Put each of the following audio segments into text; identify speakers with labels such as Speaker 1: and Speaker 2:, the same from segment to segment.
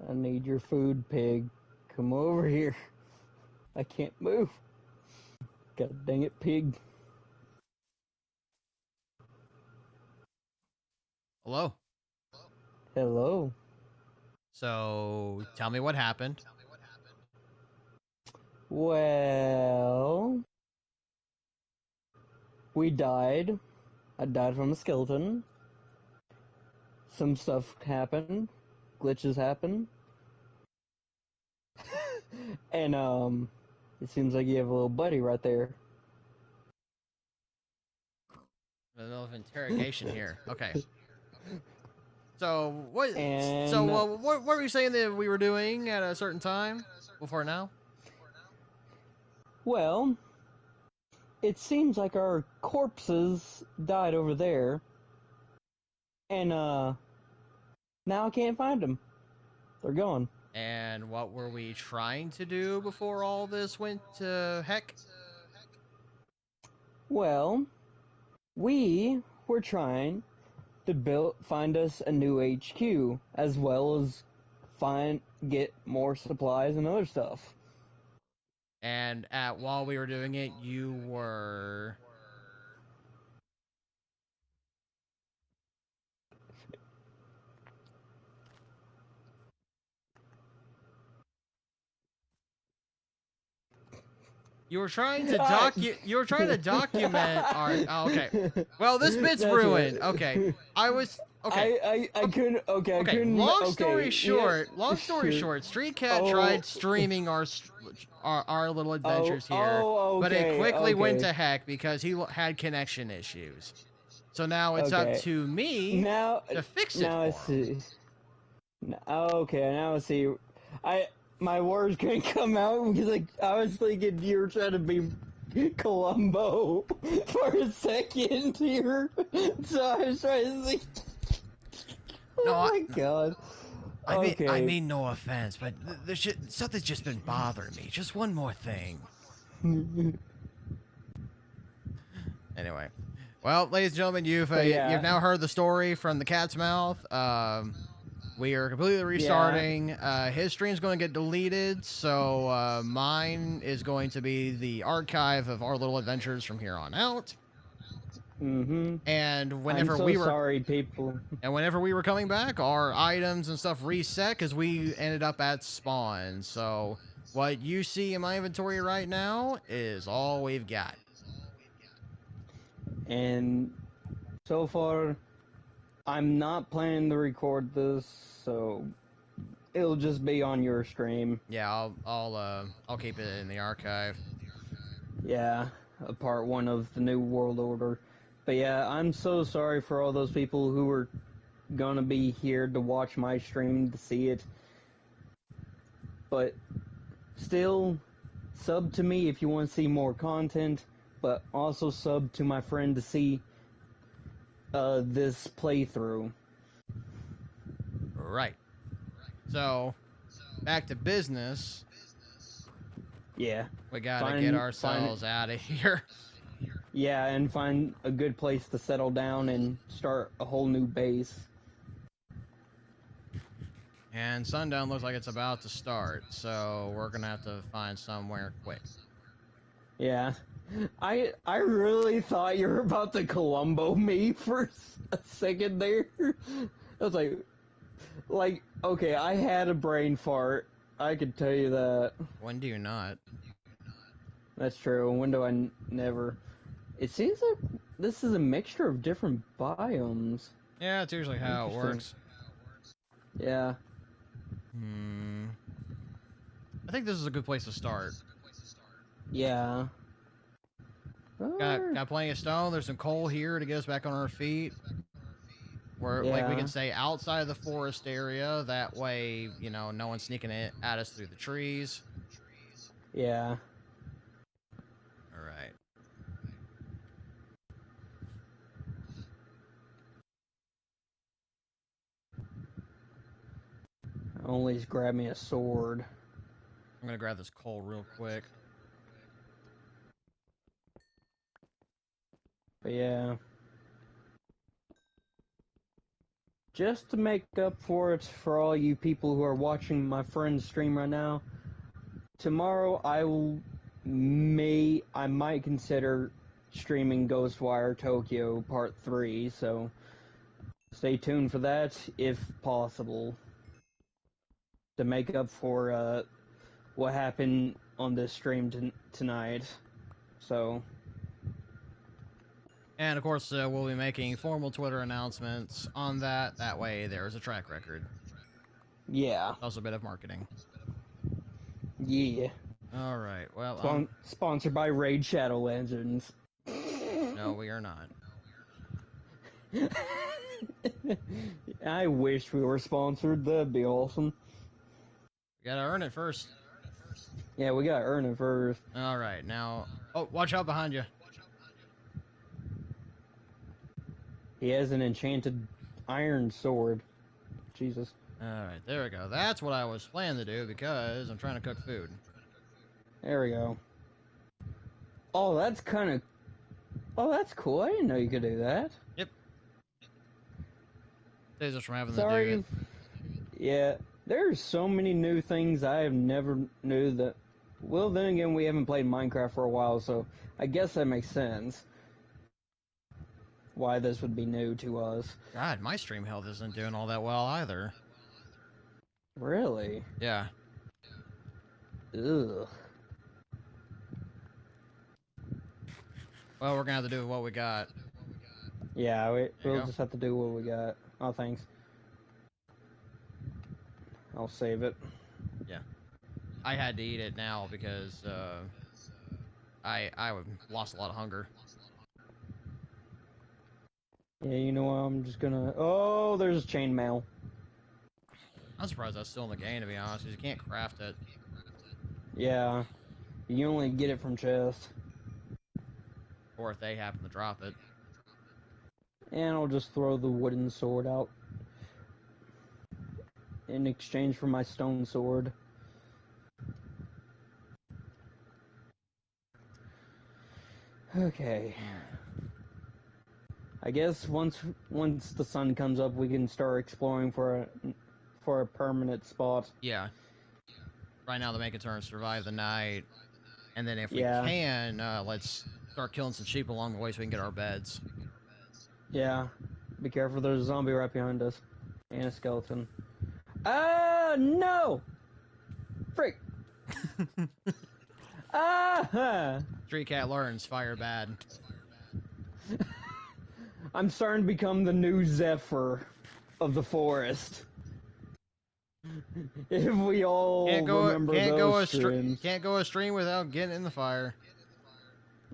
Speaker 1: I need your food, pig. Come over here. I can't move. God dang it, pig.
Speaker 2: Hello.
Speaker 1: Hello.
Speaker 2: So tell me what happened.
Speaker 1: Well, we died. I died from a skeleton. Some stuff happened. Glitches happened. And, it seems like you have a little buddy right there.
Speaker 2: A little interrogation here. Okay. So what? So
Speaker 1: And,
Speaker 2: what were you saying that we were doing at a certain time before now?
Speaker 1: well, it seems like our corpses died over there. And, now I can't find them. They're gone.
Speaker 2: And what were we trying to do before all this went to heck?
Speaker 1: Well, we were trying to find us a new HQ, as well as get more supplies and other stuff.
Speaker 2: And while we were doing it, you were. You were trying to You were trying to document our. Oh, okay. Well, this bit's
Speaker 1: That's
Speaker 2: ruined.
Speaker 1: right.
Speaker 2: Okay. I was. Okay.
Speaker 1: I couldn't. Okay, I
Speaker 2: Okay.
Speaker 1: couldn't. Okay, yeah,
Speaker 2: Long story
Speaker 1: sure.
Speaker 2: short, Street Cat
Speaker 1: Oh,
Speaker 2: tried streaming our little adventures here, but it
Speaker 1: okay,
Speaker 2: quickly went
Speaker 1: okay,
Speaker 2: to heck because he had connection issues. So now it's up
Speaker 1: okay.
Speaker 2: to me
Speaker 1: Now,
Speaker 2: to fix it
Speaker 1: now I
Speaker 2: for him.
Speaker 1: see. Okay, now I see. I my words couldn't come out because I was thinking you were trying to be Columbo for a second here. So I was trying to think.
Speaker 2: No,
Speaker 1: Oh my god.
Speaker 2: I
Speaker 1: Okay.
Speaker 2: mean no offense, but something's just been bothering me. Just one more thing. Anyway, well, ladies and gentlemen,
Speaker 1: But
Speaker 2: you've
Speaker 1: yeah,
Speaker 2: now heard the story from the cat's mouth. We are completely
Speaker 1: yeah.
Speaker 2: restarting. His stream's going to get deleted, so mine is going to be the archive of our little adventures from here on out.
Speaker 1: Mm-hmm.
Speaker 2: And
Speaker 1: I'm so sorry, people.
Speaker 2: whenever we were coming back, our items and stuff reset because we ended up at spawn. So what you see in my inventory right now is all we've got.
Speaker 1: And so far, I'm not planning to record this, so it'll just be on your stream.
Speaker 2: Yeah, I'll keep it in the archive.
Speaker 1: Yeah, a part one of the New World Order. But yeah, I'm so sorry for all those people who were gonna be here to watch my stream to see it. But still, sub to me if you want to see more content, but also sub to my friend to see this playthrough.
Speaker 2: Right. So back to business.
Speaker 1: Yeah.
Speaker 2: We gotta get
Speaker 1: Find
Speaker 2: ourselves out of here.
Speaker 1: yeah, and find a good place to settle down and start a whole new base.
Speaker 2: And sundown looks like it's about to start, so we're gonna have to find somewhere quick.
Speaker 1: Yeah. I really thought you were about to Columbo me for a second there. I was like, okay, I had a brain fart. I could tell you that.
Speaker 2: When do you not?
Speaker 1: That's true. When do I never? It seems like this is a mixture of different biomes.
Speaker 2: Yeah, it's usually how it
Speaker 1: Interesting.
Speaker 2: works.
Speaker 1: Yeah.
Speaker 2: I think this is a good place to start.
Speaker 1: Yeah.
Speaker 2: Got plenty of stone. There's some coal here to get us back on our feet. Where like we can
Speaker 1: Yeah.
Speaker 2: stay outside of the forest area. That way, you know, no one's sneaking at us through the trees.
Speaker 1: Yeah.
Speaker 2: All right.
Speaker 1: Always grab me a sword.
Speaker 2: I'm gonna grab this coal real quick.
Speaker 1: But yeah. just to make up for it for all you people who are watching my friend's stream right now, tomorrow I might consider streaming Ghostwire Tokyo Part 3, so stay tuned for that if possible. To make up for what happened on this stream tonight. So.
Speaker 2: And of course, we'll be making formal Twitter announcements on that. That way, there's a track record.
Speaker 1: Yeah.
Speaker 2: Also a bit of marketing.
Speaker 1: Yeah.
Speaker 2: All right. Well,
Speaker 1: sponsored by Raid Shadow Legends.
Speaker 2: No, we are not.
Speaker 1: I wish we were sponsored. That'd be awesome.
Speaker 2: We gotta earn it first.
Speaker 1: Yeah, we gotta earn it first.
Speaker 2: All right, now. Oh, watch out behind you.
Speaker 1: He has an enchanted iron sword. Jesus.
Speaker 2: All right, there we go. That's what I was planning to do because I'm trying to cook food.
Speaker 1: There we go. Oh, that's kind of. Oh, that's cool. I didn't know you could do that.
Speaker 2: Yep. Saves us from having
Speaker 1: to do
Speaker 2: it.
Speaker 1: Yeah, there's so many new things I have never knew that. Well, then again, we haven't played Minecraft for a while, so I guess that makes sense. Why this would be new to us.
Speaker 2: God, my stream health isn't doing all that well either.
Speaker 1: Really?
Speaker 2: Yeah.
Speaker 1: Ugh.
Speaker 2: Well, we're gonna have to do what we got.
Speaker 1: Yeah, we'll just have to do what we got. Oh, thanks. I'll save it.
Speaker 2: Yeah. I had to eat it now because I lost a lot of hunger.
Speaker 1: Yeah, you know what? I'm just gonna. Oh, there's chainmail.
Speaker 2: I'm surprised that's still in the game, to be honest, because you can't craft it.
Speaker 1: Yeah, you only get it from chests.
Speaker 2: Or if they happen to drop it.
Speaker 1: And I'll just throw the wooden sword out in exchange for my stone sword. Okay. I guess once the sun comes up, we can start exploring for a permanent spot.
Speaker 2: Yeah. Right now, the main concern is survive the night, and then if we can, let's start killing some sheep along the way so we can get our beds.
Speaker 1: Yeah. Be careful, there's a zombie right behind us. And a skeleton. Ah, no! Freak! Ah!
Speaker 2: Street cat learns, fire bad.
Speaker 1: I'm starting to become the new Zephyr of the forest. If we all remember those streams.
Speaker 2: Can't go a stream without getting in the fire.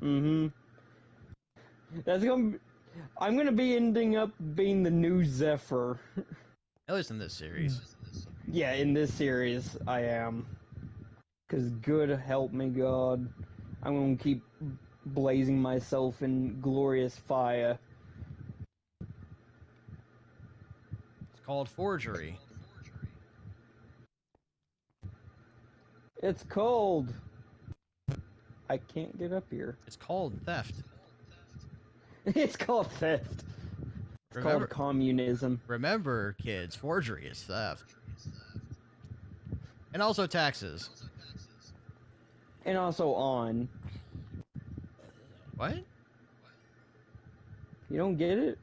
Speaker 1: Mm-hmm. I'm gonna be ending up being the new Zephyr.
Speaker 2: At least in this series.
Speaker 1: Yeah, in this series, I am. 'Cause good help me God, I'm gonna keep blazing myself in glorious fire.
Speaker 2: It's called forgery.
Speaker 1: It's cold. I can't get up here.
Speaker 2: It's called theft.
Speaker 1: It's called theft. It's called communism.
Speaker 2: Remember, kids, forgery is theft. And also taxes.
Speaker 1: And also on.
Speaker 2: What?
Speaker 1: You don't get it?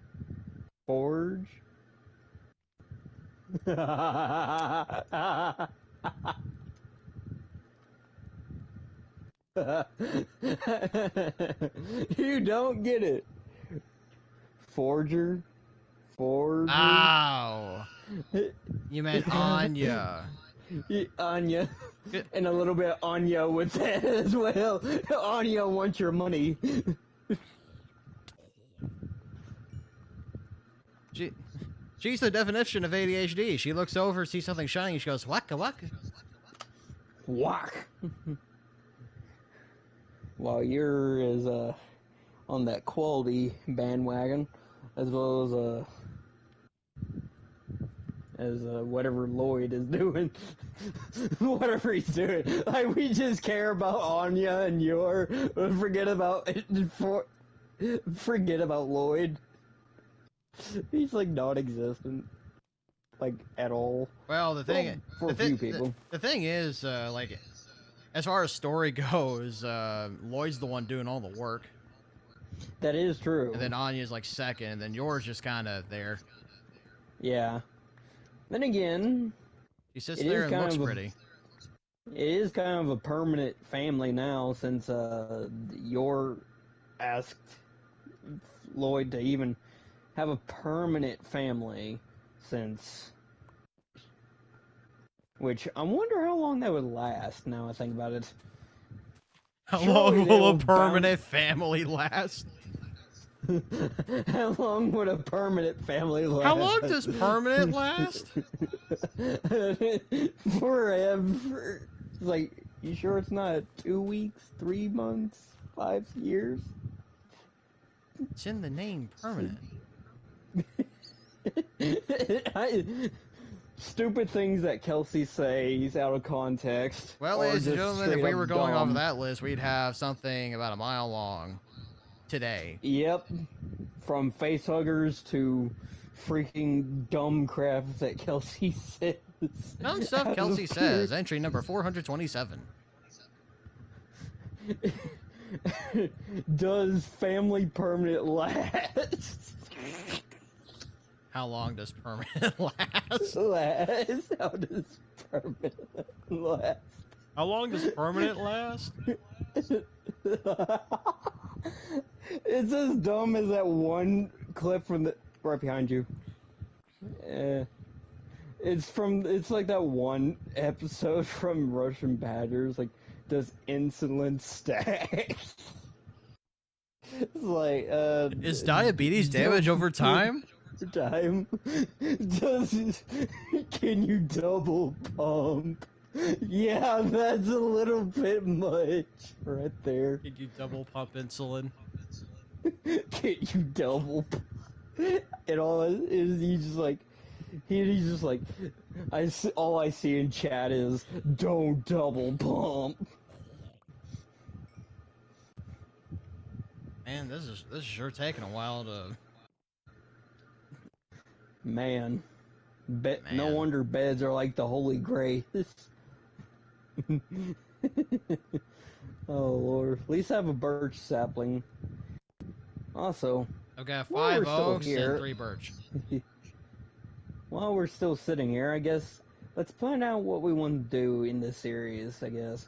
Speaker 1: Forge? You don't get it. Forger? Forger?
Speaker 2: Ow! You meant Anya.
Speaker 1: Anya. And a little bit of Anya with that as well. Anya wants your money.
Speaker 2: She's the definition of ADHD. She looks over, sees something shining, she goes, waka waka.
Speaker 1: Whack. While you're on that quality bandwagon, as well as whatever Lloyd is doing. Whatever he's doing. Like, we just care about Anya and forget about Lloyd. He's like non-existent. like at all.
Speaker 2: Well,
Speaker 1: Well, for a few people.
Speaker 2: the thing is, like, as far as story goes, Lloyd's the one doing all the work,
Speaker 1: That is true.
Speaker 2: and then Anya's like second, and then yours just kind of there.
Speaker 1: Yeah. Then again,
Speaker 2: She sits there and looks pretty.
Speaker 1: It is kind of a permanent family now since Yor asked Lloyd to even have a permanent family since. Which I wonder how long that would last. Now I think about it.
Speaker 2: How long will a permanent family last?
Speaker 1: How long would a permanent family last?
Speaker 2: How long does permanent last?
Speaker 1: Forever. Like, you sure it's not 2 weeks, 3 months, 5 years?
Speaker 2: It's in the name, permanent.
Speaker 1: Stupid things that Kelsey says out of context.
Speaker 2: Well, ladies and gentlemen, if we were going off of that list, we'd have something about a mile long today.
Speaker 1: Yep. From facehuggers to freaking dumb crap that Kelsey says.
Speaker 2: Dumb stuff Kelsey says. Entry number 427.
Speaker 1: Does family permanent last?
Speaker 2: How long does permanent last?
Speaker 1: How does permanent last?
Speaker 2: How long does permanent last?
Speaker 1: It's as dumb as that one clip from the right behind you. It's like that one episode from Russian Batters, like, does insulin stack? It's like,
Speaker 2: is diabetes damage over time?
Speaker 1: Can you double pump? Yeah, that's a little bit much right there.
Speaker 2: Can you double pump insulin?
Speaker 1: Can you double pump? And all is he's just like, all I see in chat is, don't double pump.
Speaker 2: Man, this is sure taking a while to.
Speaker 1: Man. No wonder beds are like the holy grace. Oh Lord, at least I have a birch sapling. Also,
Speaker 2: I've got 5 oaks and 3 birch.
Speaker 1: While we're still sitting here, I guess let's plan out what we want to do in this series. I guess.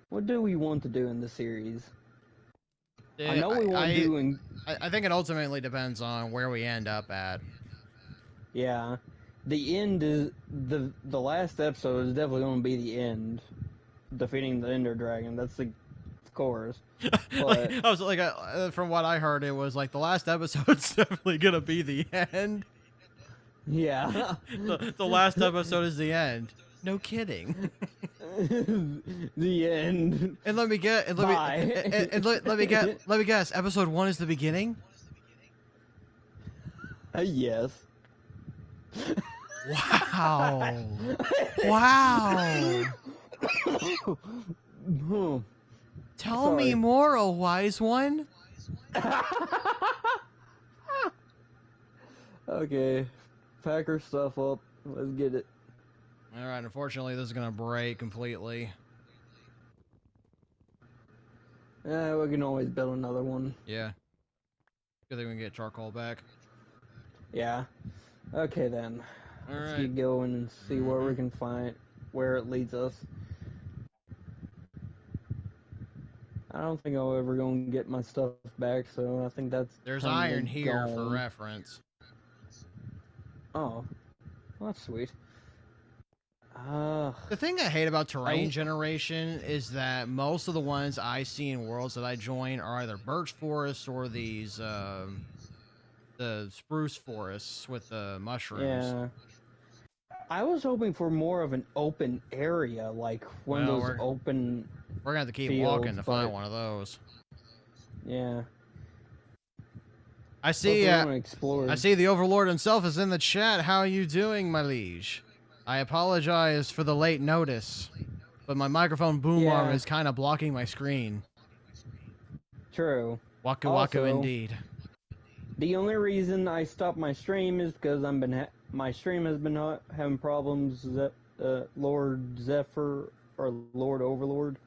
Speaker 1: What do we want to do in the series?
Speaker 2: Yeah,
Speaker 1: I know we want to do.
Speaker 2: I think it ultimately depends on where we end up at.
Speaker 1: Yeah, the end is the last episode is definitely going to be the end, defeating the Ender Dragon. That's the chorus. But
Speaker 2: I was like, from what I heard, it was like the last episode's definitely gonna be the end.
Speaker 1: Yeah,
Speaker 2: the last episode is the end. No kidding.
Speaker 1: The end.
Speaker 2: And let me guess. Let me guess. Episode 1 is the beginning.
Speaker 1: Yes.
Speaker 2: Wow. Wow. Tell me more, oh wise one.
Speaker 1: Okay, pack her stuff up. Let's get it.
Speaker 2: All right. Unfortunately, this is gonna break completely.
Speaker 1: We can always build another one.
Speaker 2: Yeah. Good thing we can get charcoal back.
Speaker 1: Yeah. Okay then. Let's keep going and see where we can find, where it leads us. I don't think I'll ever go and get my stuff back, so I think that's...
Speaker 2: There's iron here for reference.
Speaker 1: Oh. Well, that's sweet.
Speaker 2: The thing I hate about terrain generation is that most of the ones I see in worlds that I join are either birch forests or these, the spruce forests with the mushrooms.
Speaker 1: Yeah. I was hoping for more of an open area, like one of those open...
Speaker 2: We're gonna have to keep walking to find one of those.
Speaker 1: Yeah.
Speaker 2: I see. I see the Overlord himself is in the chat. How are you doing, my liege? I apologize for the late notice, but my microphone boom arm is kind of blocking my screen.
Speaker 1: True.
Speaker 2: Waku waku indeed.
Speaker 1: The only reason I stopped my stream is because I've my stream has been having problems. Lord Zephyr or Lord Overlord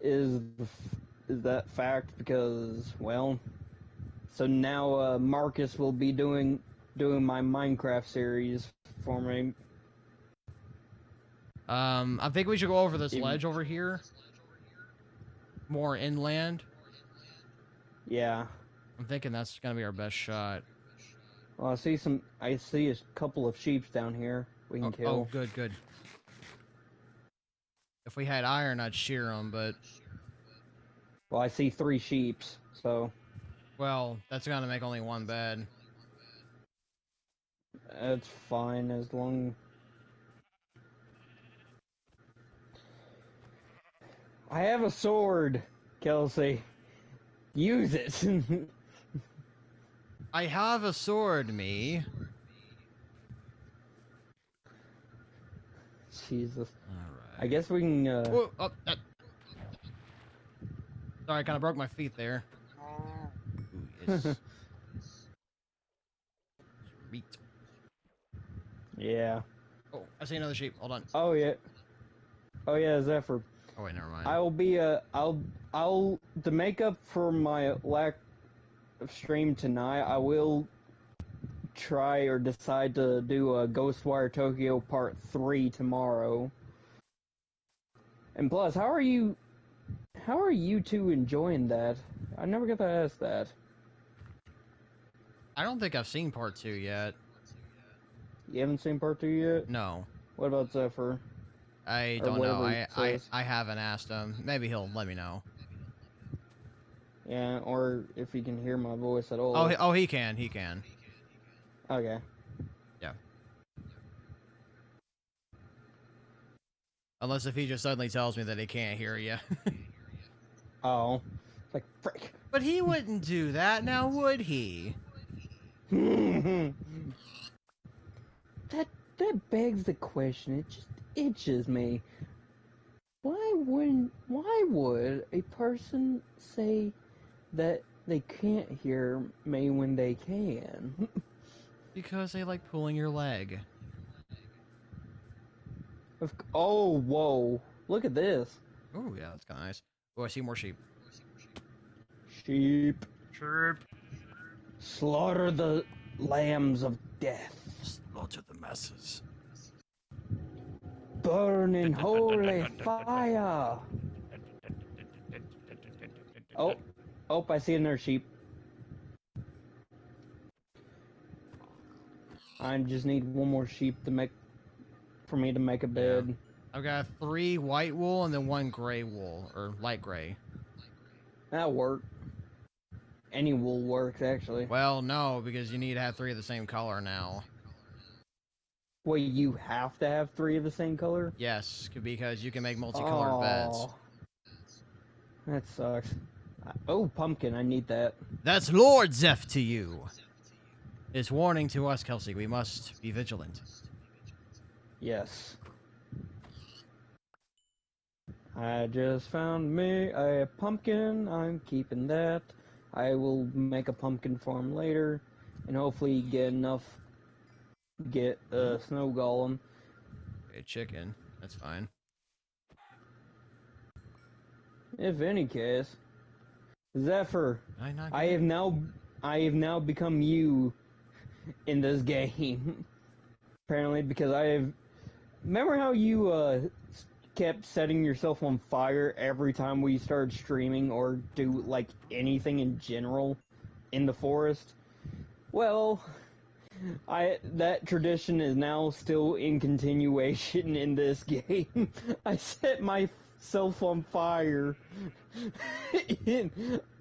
Speaker 1: is that fact because, well, so now Marcus will be doing my Minecraft series for me.
Speaker 2: I think we should go over this ledge over here. More inland.
Speaker 1: Yeah.
Speaker 2: I'm thinking that's gonna be our best shot.
Speaker 1: Well, I see a couple of sheep down here we can kill.
Speaker 2: Oh, good, good. If we had iron, I'd shear them, but...
Speaker 1: Well, I see 3 sheeps, so...
Speaker 2: Well, that's gonna make only one bed.
Speaker 1: That's fine, as long... I have a sword, Kelsey. Use it!
Speaker 2: I have a sword, me.
Speaker 1: Jesus.
Speaker 2: Alright.
Speaker 1: I guess we can,
Speaker 2: Whoa, oh, sorry, I kind of broke my feet there. Ooh, yes. Sweet.
Speaker 1: Yeah.
Speaker 2: Oh, I see another sheep. Hold on.
Speaker 1: Oh, yeah. Oh, yeah, Zephyr.
Speaker 2: Oh, wait, never mind.
Speaker 1: I will be, to make up for my lack of stream tonight, I will try or decide to do a Ghostwire Tokyo Part 3 tomorrow. And plus, how are you two enjoying that? I never got to ask that.
Speaker 2: I don't think I've seen part 2 yet.
Speaker 1: You haven't seen Part 2 yet?
Speaker 2: No.
Speaker 1: What about Zephyr?
Speaker 2: I don't know. I haven't asked him. Maybe he'll let me know.
Speaker 1: Yeah, or if he can hear my voice at all.
Speaker 2: Oh, he can. He can.
Speaker 1: Okay.
Speaker 2: Yeah. Unless if he just suddenly tells me that he can't hear you.
Speaker 1: Oh. It's like, frick.
Speaker 2: But he wouldn't do that, now would he?
Speaker 1: That begs the question. It just itches me. Why would a person say that they can't hear me when they can?
Speaker 2: Because they like pulling your leg.
Speaker 1: Oh, whoa. Look at this.
Speaker 2: Oh, yeah, that's kind of nice. Oh, I see more sheep.
Speaker 1: Sheep.
Speaker 2: Sheep.
Speaker 1: Slaughter the lambs of death.
Speaker 2: Slaughter the masses.
Speaker 1: Burn in holy fire. Oh, I see another sheep. I just need one more sheep for me to make a bed.
Speaker 2: Yeah. I've got 3 white wool and then 1 gray wool, or light gray.
Speaker 1: That'll work. Any wool works, actually.
Speaker 2: Well, no, because you need to have 3 of the same color now.
Speaker 1: Wait, you have to have 3 of the same color?
Speaker 2: Yes, because you can make multicolored beds.
Speaker 1: That sucks. Oh, pumpkin, I need that.
Speaker 2: That's Lord Zeph to you. It's warning to us, Kelsey. We must be vigilant.
Speaker 1: Yes. I just found me a pumpkin. I'm keeping that. I will make a pumpkin farm later, and hopefully get a snow golem.
Speaker 2: A chicken. That's fine.
Speaker 1: If any case, Zephyr, I have now become you in this game. Apparently, because remember how you kept setting yourself on fire every time we started streaming or do like anything in general in the forest? Well, that tradition is now still in continuation in this game. I set myself on fire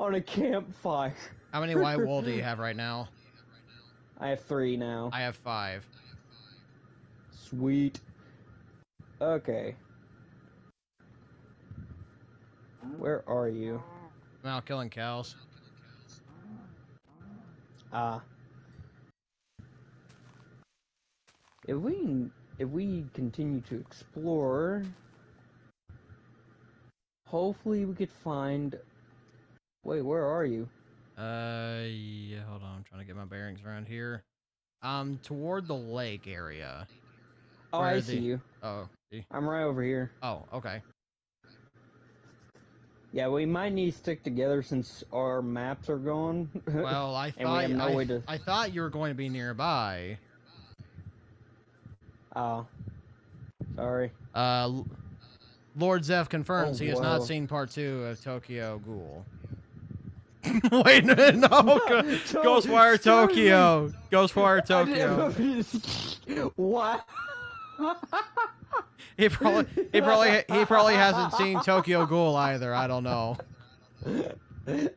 Speaker 1: on a campfire.
Speaker 2: How many white wool do you have right now?
Speaker 1: I have 3 now.
Speaker 2: I have 5.
Speaker 1: Sweet. Okay. Where are you?
Speaker 2: I'm out killing cows.
Speaker 1: If we continue to explore, hopefully we could find... Wait, where are you?
Speaker 2: Yeah, hold on. I'm trying to get my bearings around here. Toward the lake area.
Speaker 1: Oh, I see you.
Speaker 2: Oh.
Speaker 1: I'm right over here.
Speaker 2: Oh, okay.
Speaker 1: Yeah, we might need to stick together since our maps are gone.
Speaker 2: Well, I
Speaker 1: and we
Speaker 2: thought
Speaker 1: have no way to.
Speaker 2: I thought you were going to be nearby.
Speaker 1: Oh, sorry.
Speaker 2: Lord Zeph confirms he has not
Speaker 1: whoa.
Speaker 2: seen part 2 of Tokyo Ghoul. Wait, no, Ghostwire Tokyo. Ghostwire Tokyo.
Speaker 1: What?
Speaker 2: He probably hasn't seen Tokyo Ghoul either. I don't know.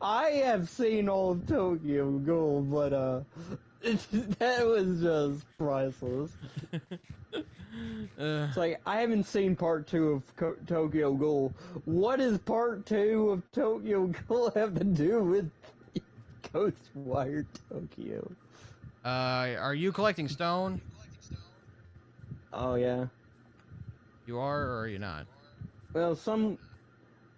Speaker 1: I have seen old Tokyo Ghoul, but that was just priceless. It's like, I haven't seen part 2 of Tokyo Ghoul. What does part 2 of Tokyo Ghoul have to do with Ghostwire Tokyo?
Speaker 2: Are you collecting stone?
Speaker 1: Oh, yeah.
Speaker 2: You are, or are you not?
Speaker 1: Well,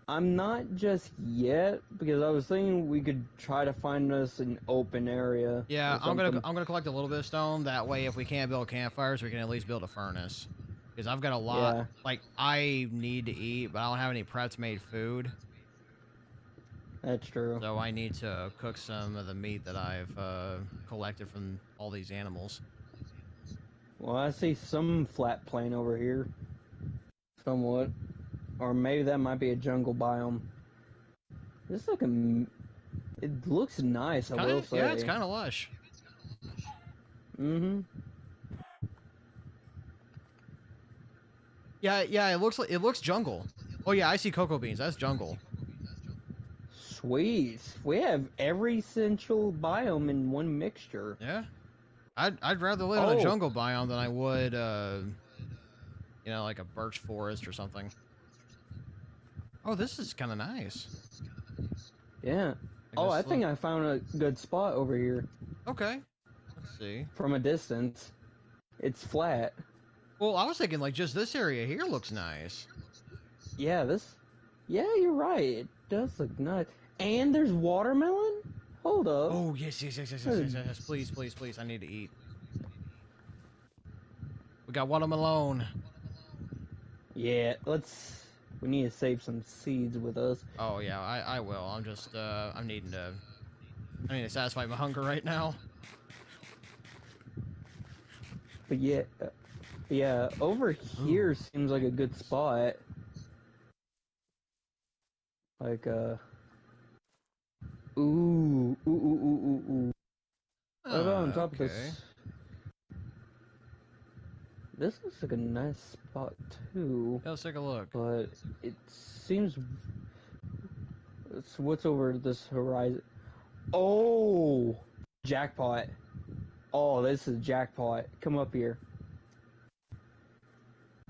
Speaker 1: I'm not just yet, because I was thinking we could try to find us an open area.
Speaker 2: Yeah, I'm gonna collect a little bit of stone. That way, if we can't build campfires, we can at least build a furnace. Because I've got a lot.
Speaker 1: Yeah.
Speaker 2: Like, I need to eat, but I don't have any preps made food.
Speaker 1: That's true.
Speaker 2: So I need to cook some of the meat that I've collected from all these animals.
Speaker 1: Well, I see some flat plain over here. Somewhat. Or maybe that might be a jungle biome. This it looks nice, I will say.
Speaker 2: Yeah, it's kind of lush.
Speaker 1: Mm-hmm.
Speaker 2: Yeah, it looks jungle. Oh yeah, I see cocoa beans. That's jungle.
Speaker 1: Sweet. We have every essential biome in one mixture.
Speaker 2: Yeah. I'd rather live in a jungle biome than I would you know, like a birch forest or something. Oh, this is kind of nice.
Speaker 1: Yeah. I think I found a good spot over here.
Speaker 2: Okay. Let's see.
Speaker 1: From a distance. It's flat.
Speaker 2: Well, I was thinking like just this area here looks nice.
Speaker 1: Yeah, yeah, you're right. It does look nice. And there's watermelon? Hold up.
Speaker 2: Oh, yes. Please. I need to eat. We got watermelon.
Speaker 1: Yeah, we need to save some seeds with us.
Speaker 2: Oh, yeah, I will. I'm just, I need to satisfy my hunger right now.
Speaker 1: But yeah, over here seems like a good spot. Like, ooh. What about on top of this? This looks like a nice spot too.
Speaker 2: Yeah, let's take a look.
Speaker 1: But it seems. What's over this horizon? Oh, jackpot! Oh, this is jackpot. Come up here.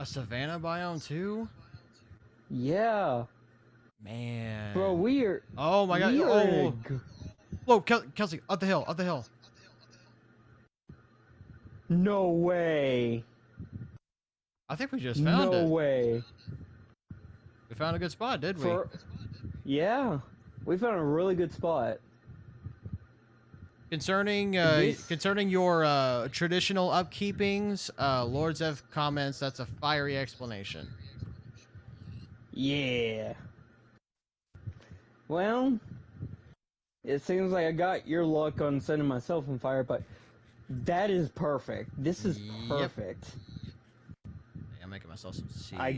Speaker 2: A savanna biome too?
Speaker 1: Yeah.
Speaker 2: Man.
Speaker 1: Bro, we are.
Speaker 2: Oh my god. Oh. Whoa, Kelsey, up the hill.
Speaker 1: No way.
Speaker 2: I think we just found it.
Speaker 1: No way.
Speaker 2: We found a good spot, did we?
Speaker 1: Yeah. We found a really good spot.
Speaker 2: Concerning your traditional upkeepings, Lord Zev comments that's a fiery explanation.
Speaker 1: Yeah. Well, it seems like I got your luck on setting myself on fire, but that is perfect. This is perfect.
Speaker 2: Yeah, I'm making myself some seeds.
Speaker 1: I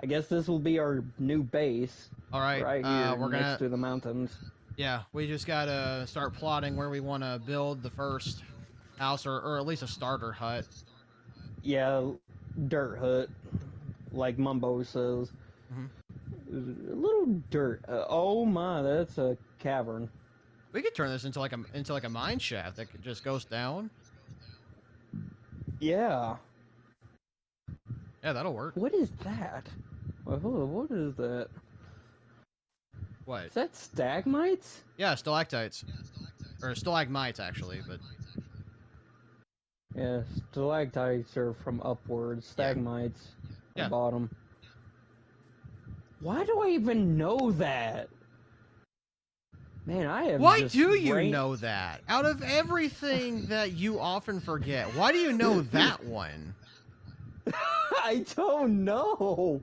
Speaker 1: guess this will be our new base.
Speaker 2: All right,
Speaker 1: right here
Speaker 2: we're
Speaker 1: next to the mountains.
Speaker 2: Yeah, we just gotta start plotting where we want to build the first house, or at least a starter hut.
Speaker 1: Yeah, dirt hut, like Mumbo says.
Speaker 2: Mm-hmm.
Speaker 1: A little dirt. Oh my, that's a cavern.
Speaker 2: We could turn this into like a mine shaft that just goes down.
Speaker 1: Yeah.
Speaker 2: Yeah, that'll work.
Speaker 1: What is that? Wait, hold on, what is that?
Speaker 2: What?
Speaker 1: Is that stalagmites?
Speaker 2: Yeah, stalactites. Or stalagmites, actually, but...
Speaker 1: Yeah, stalactites are from upwards, stalagmites at bottom. Why do I even know that? Man, I have
Speaker 2: Why
Speaker 1: just
Speaker 2: do you know that? Out of everything that you often forget, why do you know that one?
Speaker 1: I don't know.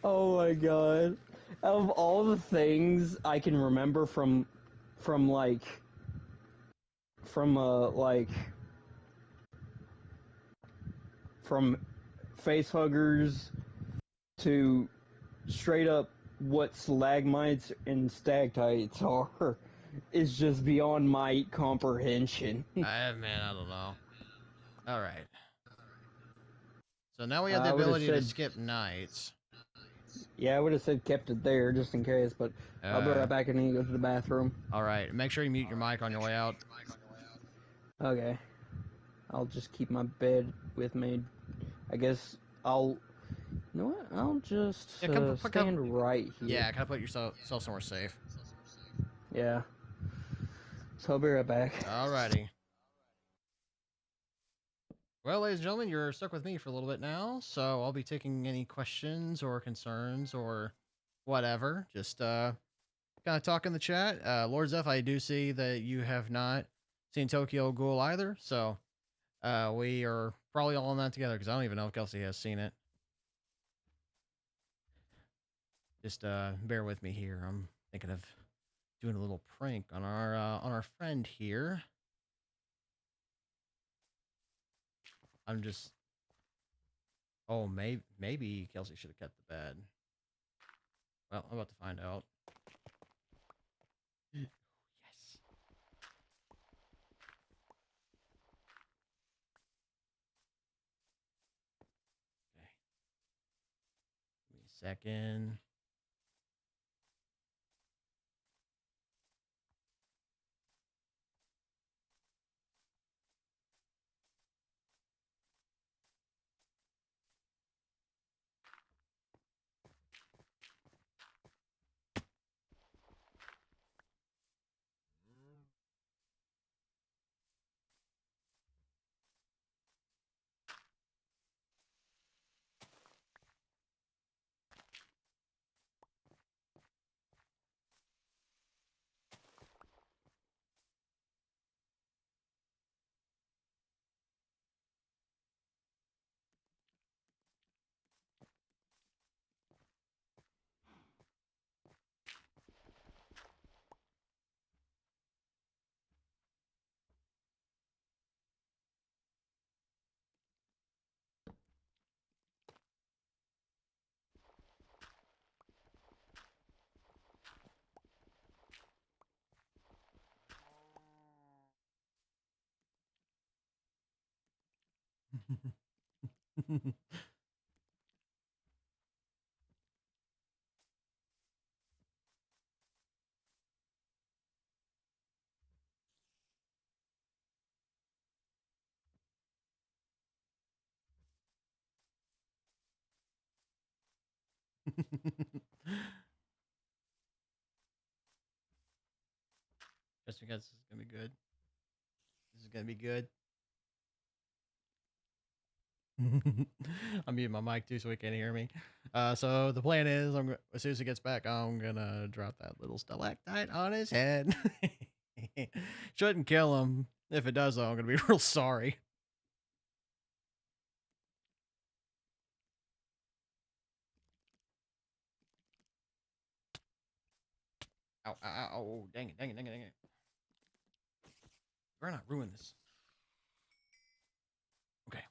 Speaker 1: Oh my god. Out of all the things I can remember from like from face huggers to straight up what stalagmites and stalactites are is just beyond my comprehension.
Speaker 2: Man, I don't know. All right. So now we have the
Speaker 1: I would have
Speaker 2: ability to
Speaker 1: said,
Speaker 2: skip nights.
Speaker 1: yeah, I would have said kept it there just in case, but I'll be right
Speaker 2: Uh,
Speaker 1: back and need to go to the bathroom.
Speaker 2: all right. Make sure you mute your mic on your way out.
Speaker 1: Okay. I'll just keep my bed with me. I guess I'll. You know what? I'll just stand right here.
Speaker 2: Yeah, kind of put yourself somewhere safe.
Speaker 1: Yeah. So I'll be right back.
Speaker 2: Alrighty. Well, ladies and gentlemen, you're stuck with me for a little bit now, so I'll be taking any questions or concerns or whatever. Just kind of talk in the chat. Lord Zeph, I do see that you have not seen Tokyo Ghoul either, so we are probably all in that together because I don't even know if Kelsey has seen it. Just bear with me here. I'm thinking of doing a little prank on our friend here. I'm just. Oh, maybe Kelsey should have kept the bed. Well, I'm about to find out. Yes. Okay. Give me a second. Just because this is gonna be good. This is gonna be good. I'm muting my mic too, so he can't hear me. So the plan is, as soon as he gets back, I'm gonna drop that little stalactite on his head. Shouldn't kill him. If it does, though, I'm gonna be real sorry. Ow, ow, ow, oh, dang it, dang it, dang it, dang it. Better not ruin this. Okay.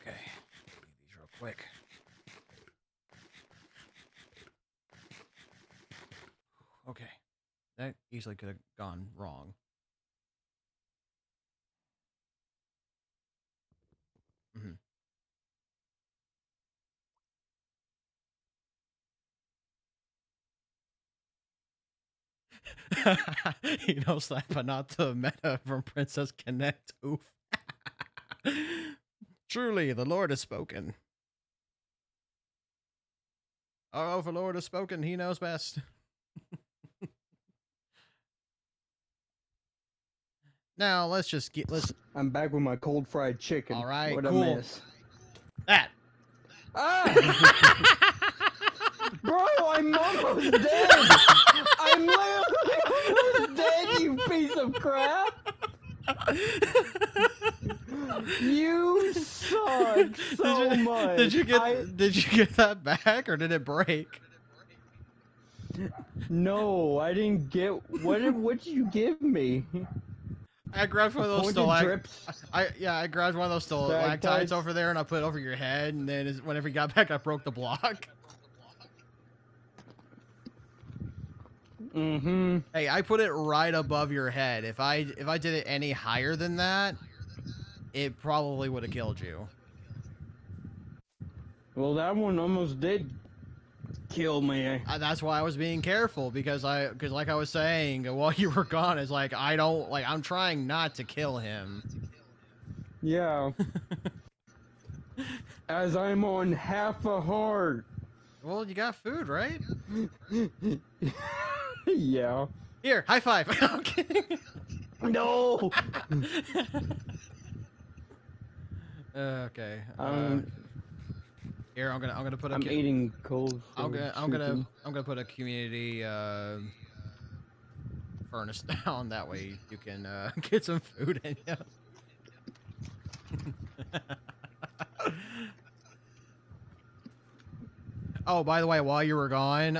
Speaker 2: Okay. Do these real quick. Okay. That easily could have gone wrong. Mm-hmm. You know, slap, but not the meta from Princess Connect. Oof. Truly, the Lord has spoken. Our overlord has spoken. He knows best. Now let's just get. Let's.
Speaker 1: I'm back with my cold fried chicken.
Speaker 2: All right,
Speaker 1: What
Speaker 2: cool.
Speaker 1: a miss.
Speaker 2: That.
Speaker 1: Ah! Bro, I'm almost dead! I'm literally almost dead, you piece of crap! You suck so much.
Speaker 2: Did you get that back, or did it break?
Speaker 1: No, I didn't get. What'd you give me?
Speaker 2: I grabbed one of those
Speaker 1: drips.
Speaker 2: I grabbed one of those stalactites over there, and I put it over your head, and then whenever you got back, I broke the block.
Speaker 1: Mm-hmm.
Speaker 2: Hey, I put it right above your head. If I did it any higher than that, it probably would have killed you.
Speaker 1: Well, that one almost did kill me.
Speaker 2: That's why I was being careful, because like I was saying while you were gone, it's like I'm trying not to kill him.
Speaker 1: Yeah. As I'm on half a heart.
Speaker 2: Well, you got food, right?
Speaker 1: Yeah.
Speaker 2: Here, high five. I'm kidding.
Speaker 1: No.
Speaker 2: Okay. Here, I'm gonna put.
Speaker 1: I'm eating cold.
Speaker 2: I'm gonna put a community furnace down. That way you can get some food in you. Oh, by the way, while you were gone,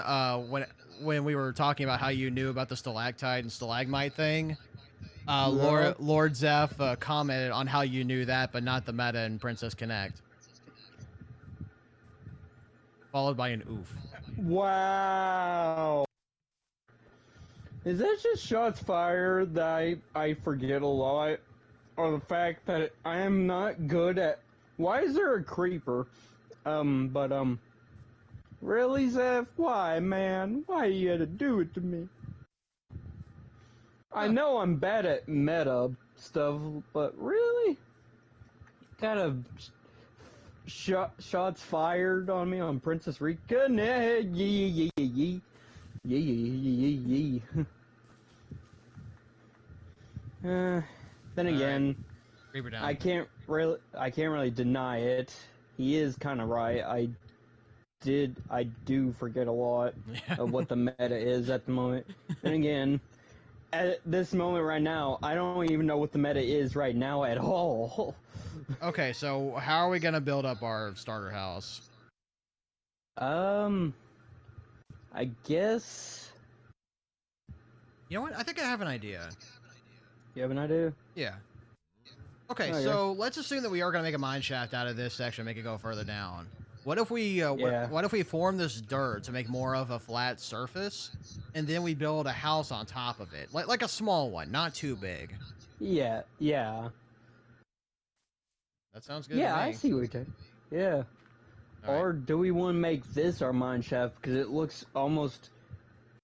Speaker 2: when we were talking about how you knew about the stalactite and stalagmite thing, Lord Zeph commented on how you knew that, but not the meta in Princess Connect. Followed by an oof.
Speaker 1: Wow. Is that just shots fired that I forget a lot? Or the fact that I am not good at... Why is there a creeper? Really, Zeph? Why, man? Why you had to do it to me? I know I'm bad at meta stuff, but really? Kind of shots fired on me on Princess Rika? Nah, yee. Then again,
Speaker 2: Creeper down.
Speaker 1: I can't really deny it. He is kind of right. I do forget a lot of what the meta is at the moment. And again, at this moment right now, I don't even know what the meta is right now at all.
Speaker 2: Okay, so how are we gonna build up our starter house?
Speaker 1: I guess.
Speaker 2: You know what? I think I have an idea.
Speaker 1: You have an idea?
Speaker 2: Yeah. Okay, so let's assume that we are gonna make a mine shaft out of this section, make it go further down. What if we what if we form this dirt to make more of a flat surface, and then we build a house on top of it, like a small one, not too big?
Speaker 1: Yeah.
Speaker 2: That sounds good.
Speaker 1: Yeah,
Speaker 2: to me.
Speaker 1: I see what you're saying. Yeah. Or do we want to make this our mine shaft because it looks almost?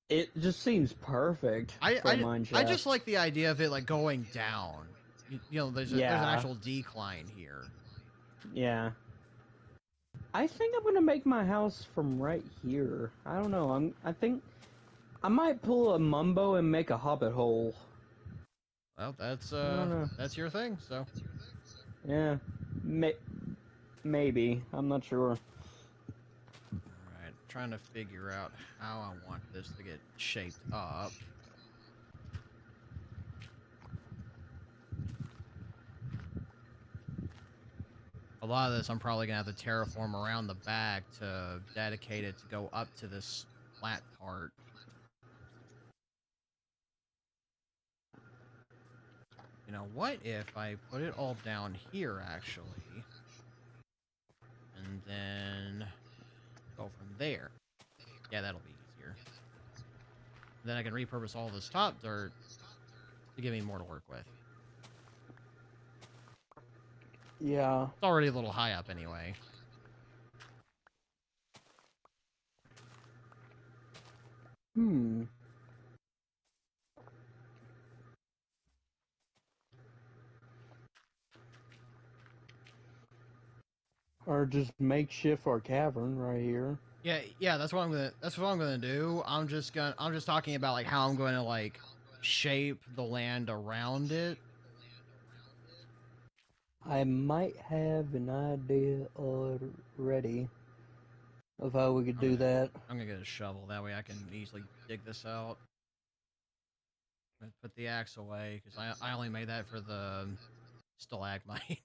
Speaker 1: It just seems perfect for a mine shaft.
Speaker 2: I just like the idea of it like going down. You know, there's an actual decline here.
Speaker 1: Yeah. I think I'm gonna make my house from right here. I don't know. I think I might pull a Mumbo and make a hobbit hole.
Speaker 2: Well, that's your thing. So.
Speaker 1: Yeah. Maybe. I'm not sure.
Speaker 2: Alright, trying to figure out how I want this to get shaped up. A lot of this I'm probably going to have to terraform around the back to dedicate it to go up to this flat part. You know, what if I put it all down here, actually? And then go from there. Yeah, that'll be easier. Then I can repurpose all this top dirt to give me more to work with.
Speaker 1: Yeah.
Speaker 2: It's already a little high up anyway.
Speaker 1: Or just makeshift our cavern right here.
Speaker 2: Yeah, that's what I'm gonna do. I'm just talking about like how I'm going to like shape the land around it.
Speaker 1: I might have an idea already of how we could do that.
Speaker 2: I'm gonna get a shovel. That way I can easily dig this out. Put the axe away because I only made that for the stalagmite.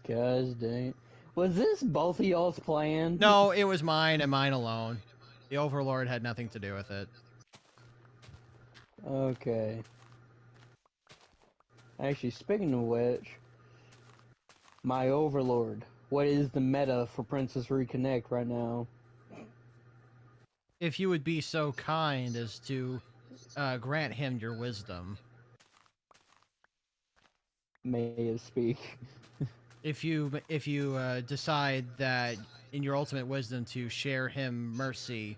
Speaker 1: Gosh dang. Was this both of y'all's plan?
Speaker 2: No, it was mine and mine alone. The Overlord had nothing to do with it.
Speaker 1: Okay. Actually, speaking of which, my Overlord, what is the meta for Princess Reconnect right now?
Speaker 2: If you would be so kind as to grant him your wisdom.
Speaker 1: May it speak.
Speaker 2: If you decide that in your ultimate wisdom to share him mercy.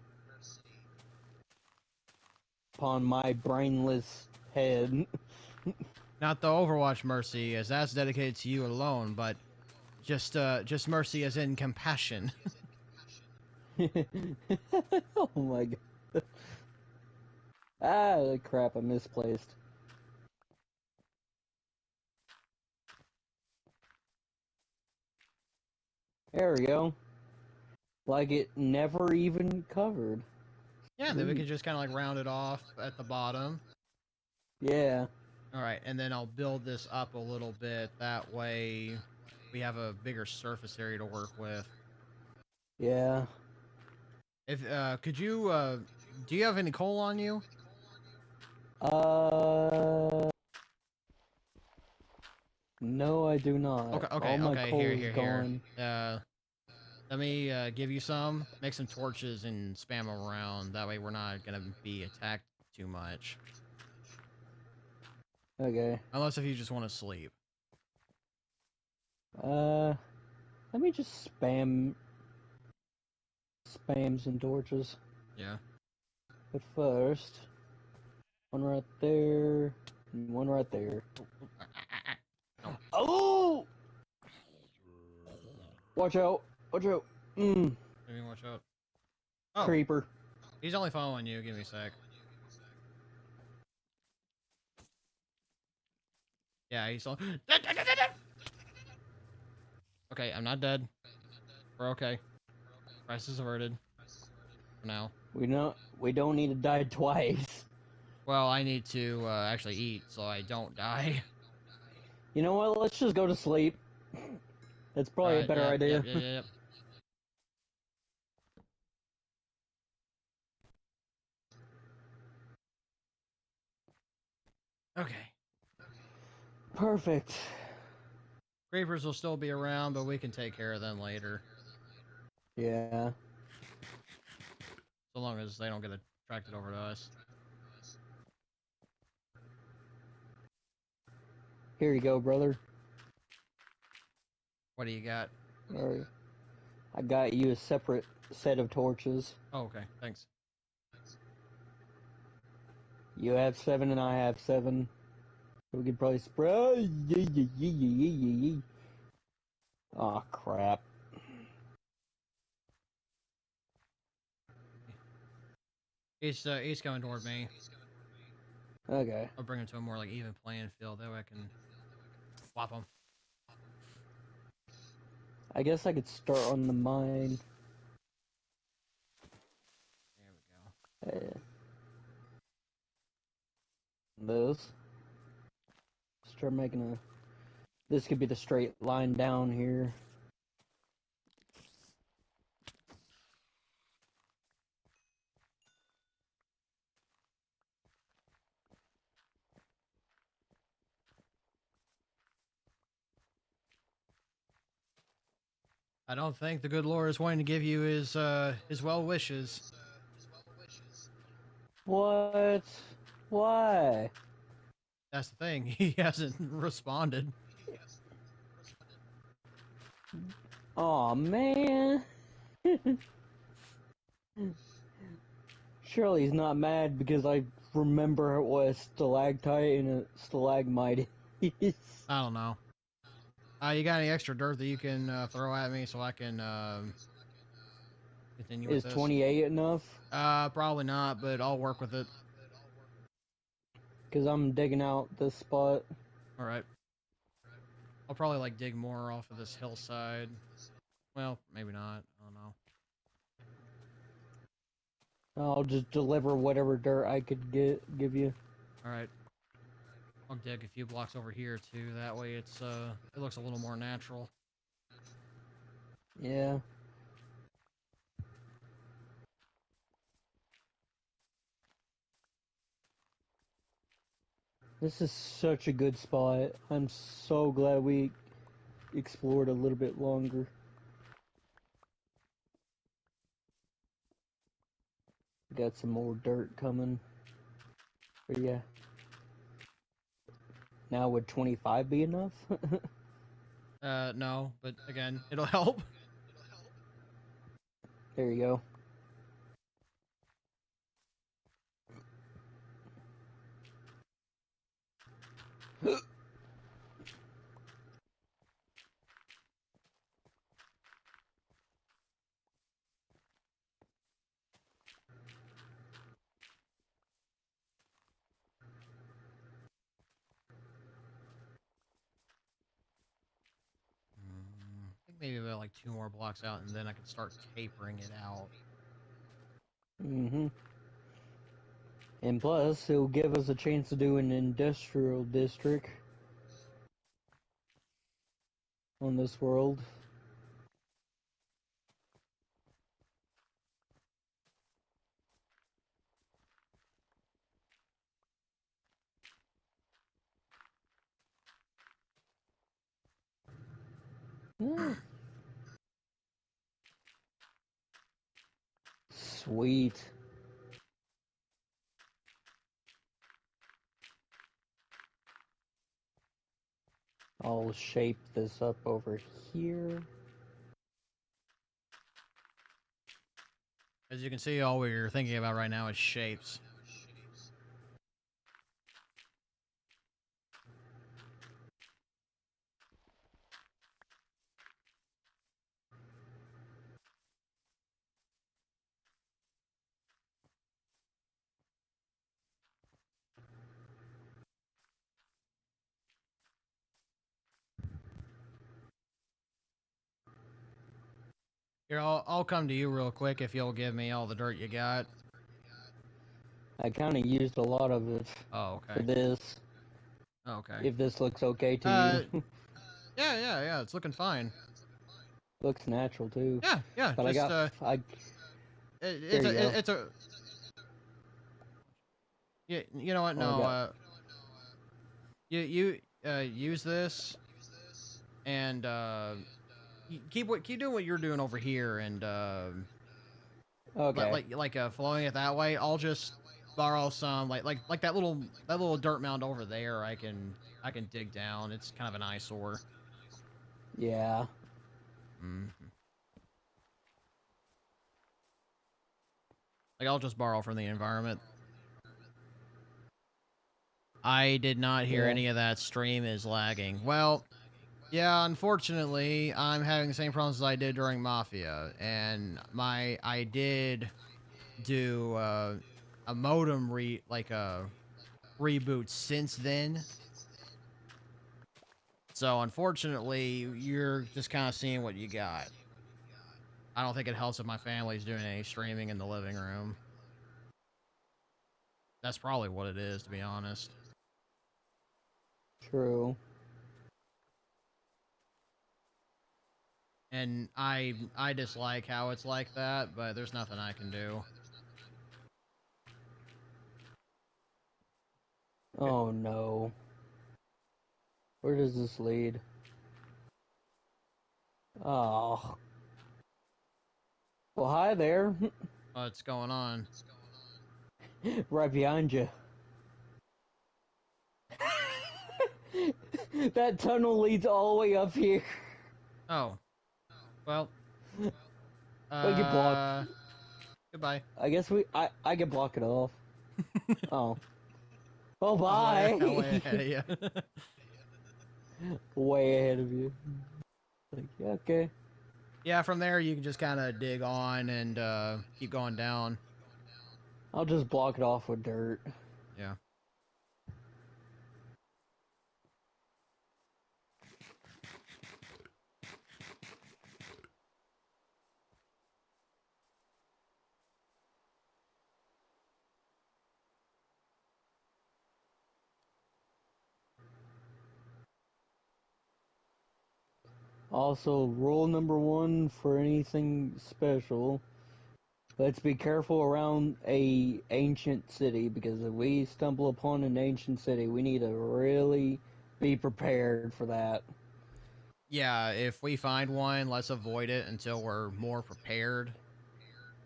Speaker 1: Upon my brainless head.
Speaker 2: Not the Overwatch mercy, as that's dedicated to you alone, but just mercy as in compassion.
Speaker 1: Oh my god. Ah, crap, I misplaced. There we go. Like it never even covered.
Speaker 2: Yeah, then we can just kind of like round it off at the bottom.
Speaker 1: Yeah.
Speaker 2: All right, and then I'll build this up a little bit. That way we have a bigger surface area to work with.
Speaker 1: Yeah.
Speaker 2: If could you do you have any coal on you?
Speaker 1: No, I do not. All my coal is gone.
Speaker 2: Let me give you some. Make some torches and spam them around. That way we're not gonna be attacked too much.
Speaker 1: Okay.
Speaker 2: Unless if you just want to sleep.
Speaker 1: Let me just spam some torches.
Speaker 2: Yeah.
Speaker 1: But first, one right there, and one right there. Oh! Watch out! Watch out!
Speaker 2: Maybe watch out. Oh,
Speaker 1: Creeper.
Speaker 2: he's only following you. Give me a sec. Yeah, he's all. Okay, I'm not dead. We're okay. Crisis averted. For now.
Speaker 1: We don't need to die twice.
Speaker 2: Well, I need to actually eat so I don't die.
Speaker 1: You know what? Let's just go to sleep. That's probably a better idea.
Speaker 2: Yep. Okay.
Speaker 1: Perfect.
Speaker 2: Creepers will still be around, but we can take care of them later.
Speaker 1: Yeah.
Speaker 2: So long as they don't get attracted over to us.
Speaker 1: Here you go, brother.
Speaker 2: What do you got?
Speaker 1: Alright. I got you a separate set of torches.
Speaker 2: Oh, okay. Thanks.
Speaker 1: You have 7 and I have 7. We could probably spread. Oh crap.
Speaker 2: He's coming toward me.
Speaker 1: Okay.
Speaker 2: I'll bring him to a more like even playing field. That way I can swap him.
Speaker 1: I guess I could start on the mine.
Speaker 2: There we go.
Speaker 1: Those. Start making a. This could be the straight line down here.
Speaker 2: I don't think the good Lord is wanting to give you his well wishes.
Speaker 1: What? Why?
Speaker 2: That's the thing. He hasn't responded.
Speaker 1: Aw, man. Surely he's not mad because I remember what a stalactite and a stalagmite is.
Speaker 2: I don't know. You got any extra dirt that you can throw at me so I can continue with this?
Speaker 1: Is 28 enough?
Speaker 2: Probably not, but I'll work with it.
Speaker 1: Because I'm digging out this spot.
Speaker 2: All right. I'll probably like dig more off of this hillside. Well, maybe not. I don't know.
Speaker 1: I'll just deliver whatever dirt I could give you.
Speaker 2: All right. I'll dig a few blocks over here too. That way it looks a little more natural.
Speaker 1: Yeah. This is such a good spot. I'm so glad we explored a little bit longer. Got some more dirt coming. But yeah. Now would 25 be enough?
Speaker 2: No, but again, it'll help.
Speaker 1: There you go.
Speaker 2: I think maybe about like 2 more blocks out, and then I can start tapering it out.
Speaker 1: Mm-hmm. And plus, it'll give us a chance to do an industrial district on this world. Yeah. Sweet. I'll shape this up over here.
Speaker 2: As you can see, all we're thinking about right now is shapes. Here, I'll come to you real quick if you'll give me all the dirt you got.
Speaker 1: I kind of used a lot of it
Speaker 2: Oh,
Speaker 1: for
Speaker 2: okay.
Speaker 1: this.
Speaker 2: Okay.
Speaker 1: If this looks okay to you.
Speaker 2: Yeah, it's looking fine.
Speaker 1: Looks natural too.
Speaker 2: Yeah,
Speaker 1: But
Speaker 2: just
Speaker 1: there you go.
Speaker 2: it's a yeah, you know what?
Speaker 1: Oh, I
Speaker 2: No,
Speaker 1: got.
Speaker 2: you use this and keep doing what you're doing over here and
Speaker 1: Okay.
Speaker 2: flowing it that way. I'll just borrow some like that little dirt mound over there. I can dig down. It's kind of an eyesore.
Speaker 1: Yeah.
Speaker 2: Like I'll just borrow from the environment. I did not hear
Speaker 1: Yeah.
Speaker 2: any of that. Stream is lagging. Well, yeah, unfortunately, I'm having the same problems as I did during Mafia, and I did do a modem reboot since then. So unfortunately, you're just kind of seeing what you got. I don't think it helps if my family's doing any streaming in the living room. That's probably what it is, to be honest.
Speaker 1: True.
Speaker 2: And I dislike how it's like that, but there's nothing I can do.
Speaker 1: Oh no. Where does this lead? Oh. Well, hi there.
Speaker 2: What's going on?
Speaker 1: Right behind you. That tunnel leads all the way up here.
Speaker 2: Oh. Well.
Speaker 1: We get blocked.
Speaker 2: Goodbye.
Speaker 1: I guess I can block it off. Oh. Oh,
Speaker 2: I'm
Speaker 1: bye.
Speaker 2: way ahead of you.
Speaker 1: Way ahead of you. Like, yeah, okay.
Speaker 2: Yeah, from there you can just kind of dig on and keep going down.
Speaker 1: I'll just block it off with dirt.
Speaker 2: Yeah.
Speaker 1: Also, rule number one for anything special: let's be careful around a ancient city, because if we stumble upon an ancient city, we need to really be prepared for that.
Speaker 2: Yeah, if we find one, let's avoid it until we're more prepared.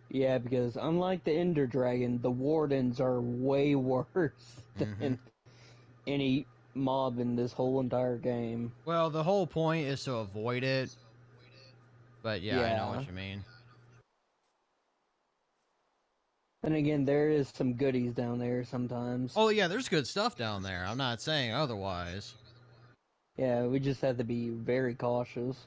Speaker 1: Yeah, because unlike the Ender Dragon, the Wardens are way worse
Speaker 2: Mm-hmm.
Speaker 1: than any mob in this whole entire game.
Speaker 2: Well, the whole point is to avoid it, but yeah, I know
Speaker 1: Yeah.
Speaker 2: what you mean.
Speaker 1: And again, there is some goodies down there sometimes.
Speaker 2: Oh yeah, there's good stuff down there. I'm not saying otherwise.
Speaker 1: Yeah, we just have to be very cautious.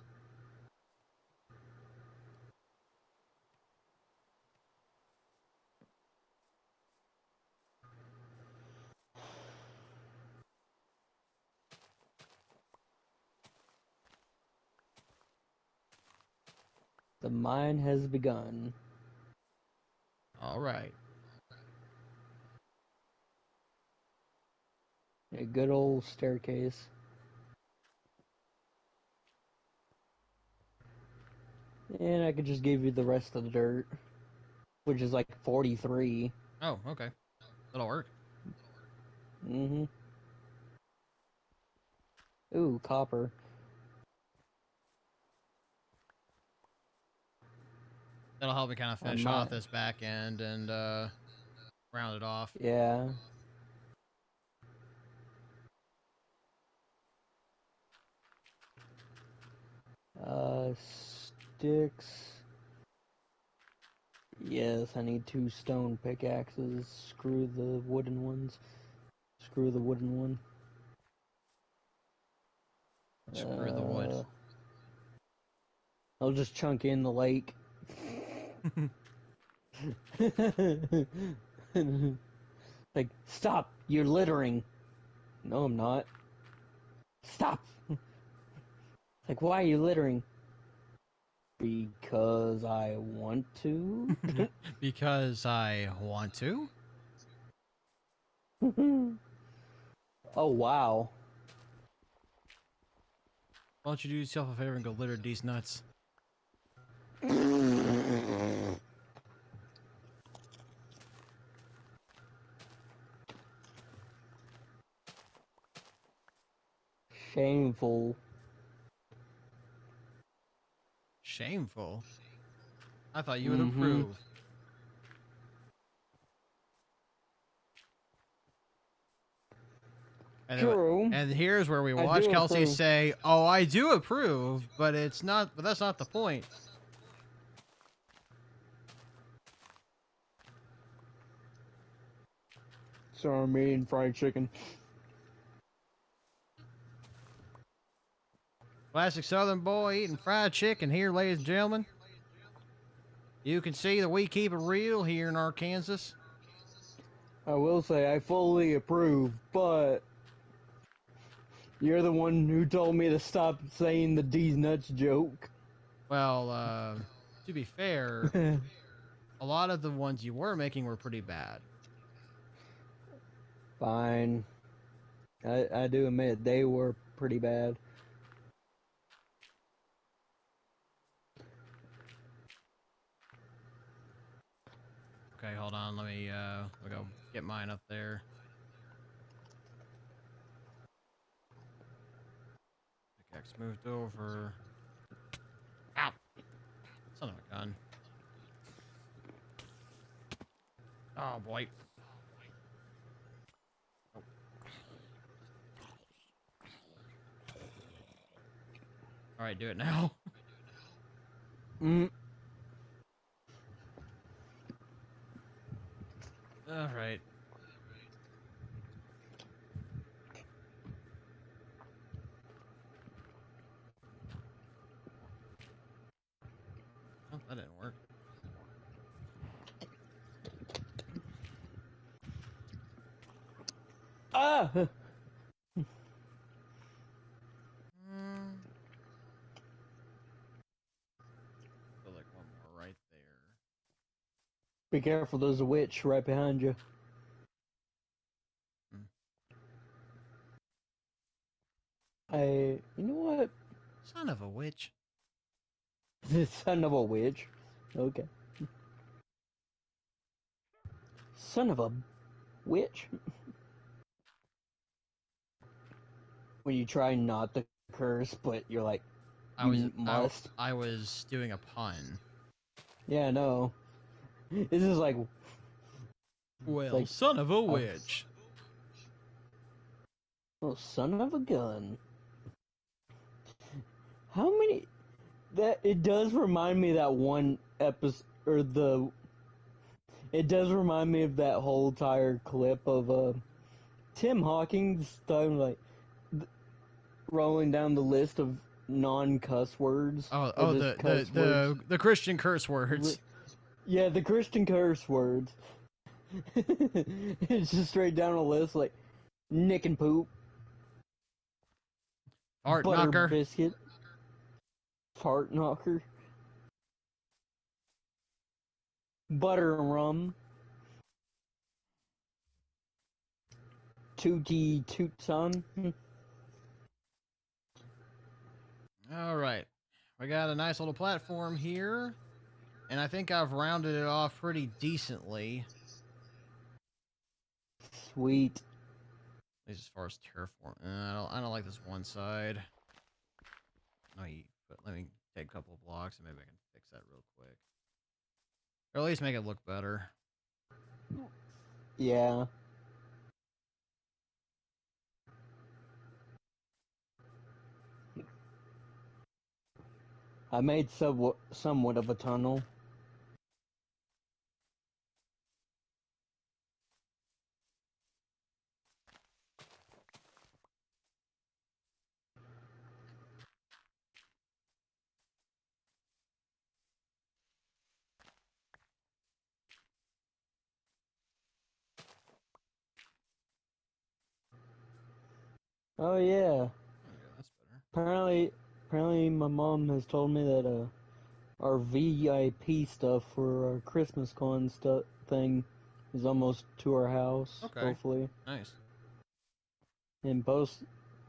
Speaker 1: The mine has begun.
Speaker 2: All right.
Speaker 1: A good old staircase. And I could just give you the rest of the dirt, which is like 43.
Speaker 2: Oh, okay. That'll work.
Speaker 1: Mm-hmm. Ooh, copper.
Speaker 2: That'll help me kind of
Speaker 1: I
Speaker 2: finish off
Speaker 1: might.
Speaker 2: this back end and round it off.
Speaker 1: Yeah. Sticks. Yes, I need 2 stone pickaxes. Screw the wooden ones. Screw the wooden one.
Speaker 2: Screw the wood.
Speaker 1: I'll just chunk in the lake. Like, stop! You're littering. No, I'm not. Stop! Like, why are you littering? Because I want to.
Speaker 2: Because I want to.
Speaker 1: Oh, wow.
Speaker 2: Why don't you do yourself a favor and go litter these nuts?
Speaker 1: Shameful.
Speaker 2: Shameful. I thought you would
Speaker 1: Mm-hmm.
Speaker 2: approve.
Speaker 1: True.
Speaker 2: And here's where we
Speaker 1: I
Speaker 2: watch
Speaker 1: do
Speaker 2: Kelsey
Speaker 1: approve.
Speaker 2: say, "Oh, I do approve," but it's not. But that's not the point.
Speaker 1: So I'm eating fried chicken.
Speaker 2: Classic Southern boy eating fried chicken here, ladies and gentlemen. You can see that we keep it real here in Arkansas.
Speaker 1: I will say I fully approve, but you're the one who told me to stop saying the D's nuts joke.
Speaker 2: Well, to be fair, a lot of the ones you were making were pretty bad.
Speaker 1: Fine. I do admit they were pretty bad.
Speaker 2: Okay, hold on. Let me go get mine up there. Pickaxe moved over. Ow! Son of a gun. Oh boy. Oh. All right, do it now.
Speaker 1: Mm.
Speaker 2: All right. Oh, that didn't work.
Speaker 1: Ah!
Speaker 2: Mm, feel like one more right there.
Speaker 1: Be careful, there's a witch right behind you.
Speaker 2: Hmm.
Speaker 1: You know what?
Speaker 2: Son of a witch.
Speaker 1: The son of a witch. Okay. Son of a witch. When you try not to curse, but you're like, you must.
Speaker 2: I was doing a pun.
Speaker 1: Yeah, no. This is like.
Speaker 2: Well,
Speaker 1: like,
Speaker 2: son of a witch.
Speaker 1: Oh, son of a gun. How many? That it does remind me of that one episode, or the. It does remind me of that whole entire clip of Tim Hawkins talking like rolling down the list of non-cuss words.
Speaker 2: The Christian curse words.
Speaker 1: Yeah, the Christian curse words. It's just straight down a list like nick and poop,
Speaker 2: fart
Speaker 1: butter
Speaker 2: knocker,
Speaker 1: biscuit, fart knocker, butter and rum, tootie toot son.
Speaker 2: All right, we got a nice little platform here, and I think I've rounded it off pretty decently.
Speaker 1: Sweet.
Speaker 2: At least as far as terraform, I don't like this one side. But let me take a couple of blocks and maybe I can fix that real quick, or at least make it look better.
Speaker 1: Yeah. I made somewhat of a tunnel. Oh yeah.
Speaker 2: Okay, that's better.
Speaker 1: Apparently my mom has told me that our VIP stuff for our Christmas con thing is almost to our house.
Speaker 2: Okay.
Speaker 1: Hopefully.
Speaker 2: Nice.
Speaker 1: And we're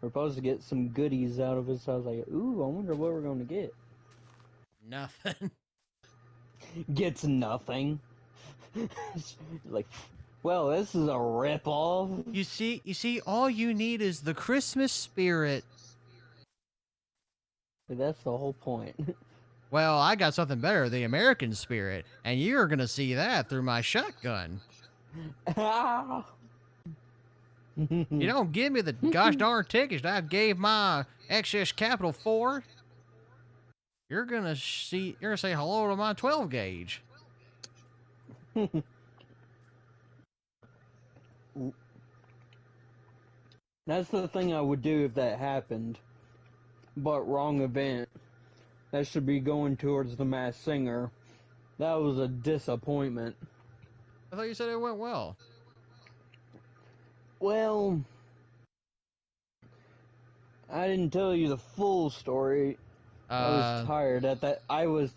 Speaker 1: supposed to get some goodies out of it. So I was like, ooh, I wonder what we're going to get.
Speaker 2: Nothing.
Speaker 1: Gets nothing. Like, well, this is a rip-off.
Speaker 2: You see, all you need is the Christmas spirit.
Speaker 1: That's the whole point.
Speaker 2: Well, I got something better, the American spirit, and you're gonna see that through my shotgun. You don't give me the gosh darn tickets that I gave my excess capital for. You're gonna say hello to my 12 gauge.
Speaker 1: That's the thing I would do if that happened. But wrong event. That should be going towards the Masked Singer. That was a disappointment.
Speaker 2: I thought you said it went well.
Speaker 1: Well, I didn't tell you the full story. I was tired at that. I was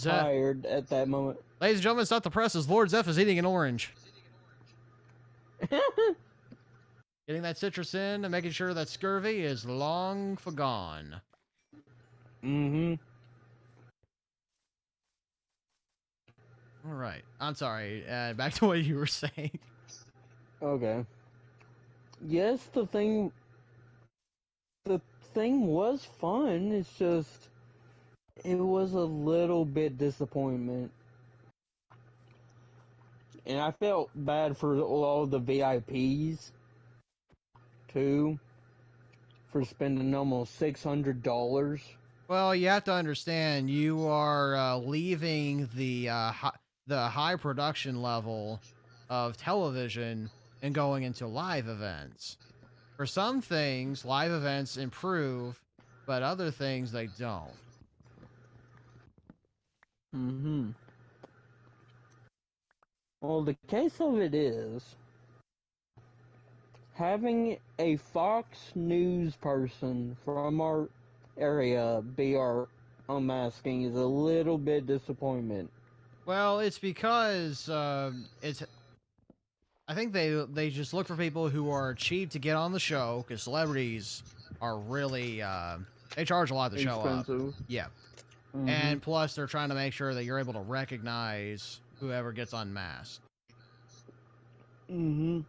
Speaker 1: tired at that moment.
Speaker 2: Ladies and gentlemen, stop the presses. Lord Zeph is eating an orange. Getting that citrus in and making sure that scurvy is long forgone.
Speaker 1: Mm-hmm.
Speaker 2: All right. I'm sorry. Back to what you were saying.
Speaker 1: Okay. Yes, the thing was fun. It's just it was a little bit disappointment. And I felt bad for all the VIPs too, for spending almost $600.
Speaker 2: Well, you have to understand, you are leaving the high production level of television and going into live events. For some things, live events improve, but other things they don't.
Speaker 1: Mm-hmm. Well, the case of it is, having a Fox News person from our area be our unmasking is a little bit disappointment.
Speaker 2: Well, it's because I think they just look for people who are cheap to get on the show, because celebrities are really They charge a lot to show up.
Speaker 1: expensive.
Speaker 2: Yeah.
Speaker 1: Mm-hmm.
Speaker 2: And plus, they're trying to make sure that you're able to recognize whoever gets unmasked.
Speaker 1: Mm-hmm.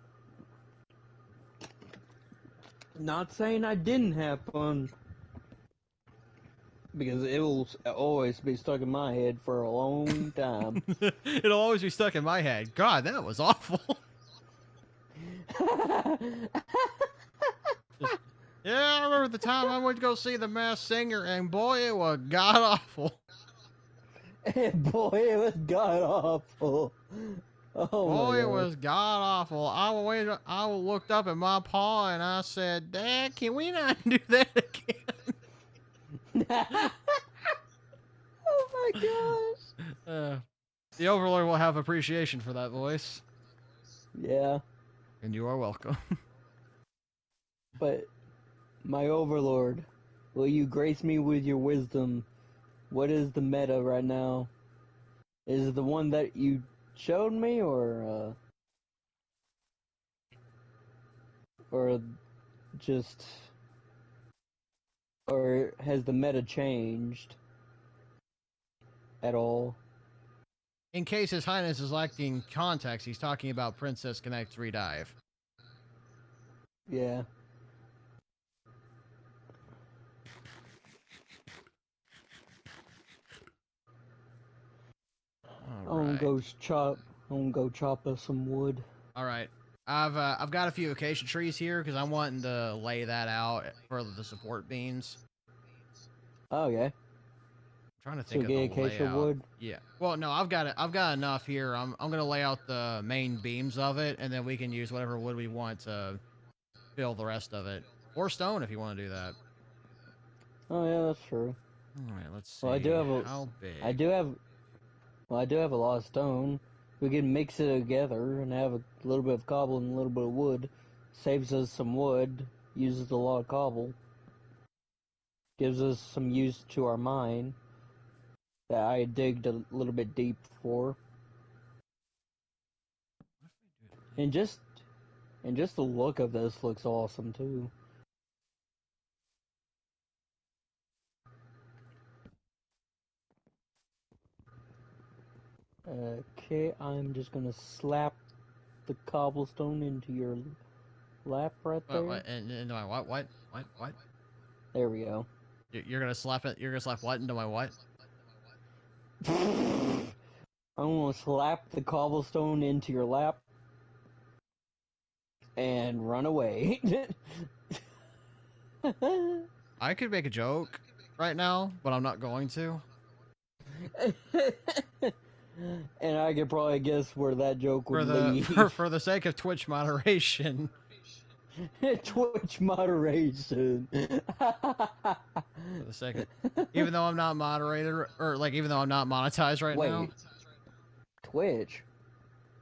Speaker 1: Not saying I didn't have fun. Because it will always be stuck in my head for a long time.
Speaker 2: It'll always be stuck in my head. God, that was awful. Yeah, I remember the time I went to go see The Masked Singer, and boy, it was god awful.
Speaker 1: And boy, it was god awful. Oh
Speaker 2: Boy,
Speaker 1: my
Speaker 2: it was god awful. I looked up at my paw and I said, "Dad, can we not do that again?"
Speaker 1: Oh my gosh.
Speaker 2: The Overlord will have appreciation for that voice.
Speaker 1: Yeah.
Speaker 2: And you are welcome.
Speaker 1: But, my Overlord, will you grace me with your wisdom? What is the meta right now? Is it the one that you showed me, or just, or has the meta changed at all?
Speaker 2: In case His Highness is lacking context, he's talking about Princess Connect Redive.
Speaker 1: Yeah. I'm gonna go chop us some wood.
Speaker 2: All right. I've got a few acacia trees here because I'm wanting to lay that out for the support beams.
Speaker 1: Oh yeah.
Speaker 2: I'm trying to think of
Speaker 1: get
Speaker 2: the
Speaker 1: acacia
Speaker 2: layout.
Speaker 1: wood.
Speaker 2: Yeah. Well, no, I've got enough here. I'm gonna lay out the main beams of it, and then we can use whatever wood we want to fill the rest of it, or stone if you want to do that.
Speaker 1: Oh yeah, that's true.
Speaker 2: All right. Let's see.
Speaker 1: Well,
Speaker 2: How big?
Speaker 1: I do have a lot of stone. We can mix it together and have a little bit of cobble and a little bit of wood. Saves us some wood. Uses a lot of cobble. Gives us some use to our mine that I digged a little bit deep for. And just the look of this looks awesome too. Okay, I'm just gonna slap the cobblestone into your lap right there.
Speaker 2: What? And my what? What?
Speaker 1: There we go.
Speaker 2: You're gonna slap it. You're gonna slap what into my what?
Speaker 1: I'm gonna slap the cobblestone into your lap and run away.
Speaker 2: I could make a joke right now, but I'm not going to.
Speaker 1: And I could probably guess where that joke would lead.
Speaker 2: For the sake of Twitch moderation.
Speaker 1: Twitch moderation.
Speaker 2: For the sake of, even though I'm not moderator, or like even though I'm not monetized right now.
Speaker 1: Twitch?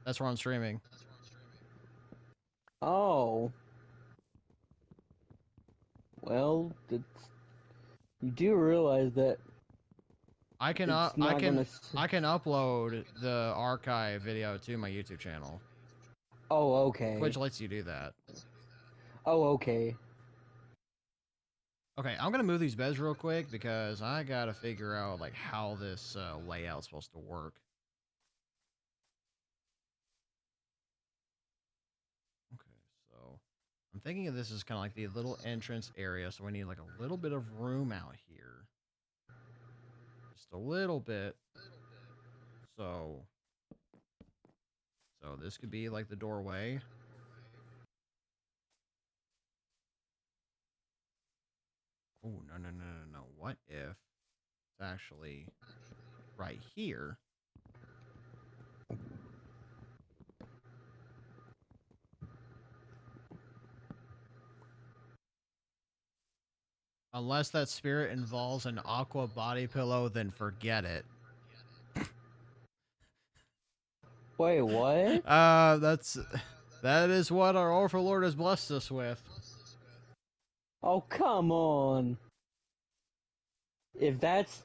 Speaker 2: That's where I'm streaming.
Speaker 1: Oh. Well, you do realize that
Speaker 2: I can upload the archive video to my YouTube channel.
Speaker 1: Oh, okay.
Speaker 2: Twitch lets you do that.
Speaker 1: Oh, okay.
Speaker 2: Okay, I'm gonna move these beds real quick because I gotta figure out like how this layout's supposed to work. Okay, so I'm thinking of this as kind of like the little entrance area, so we need like a little bit of room out here. Just a little bit. So this could be like the doorway. Oh, no. What if it's actually right here? Unless that spirit involves an aqua body pillow, then forget it.
Speaker 1: Wait, what?
Speaker 2: That is what our Overlord has blessed us with.
Speaker 1: Oh, come on. If that's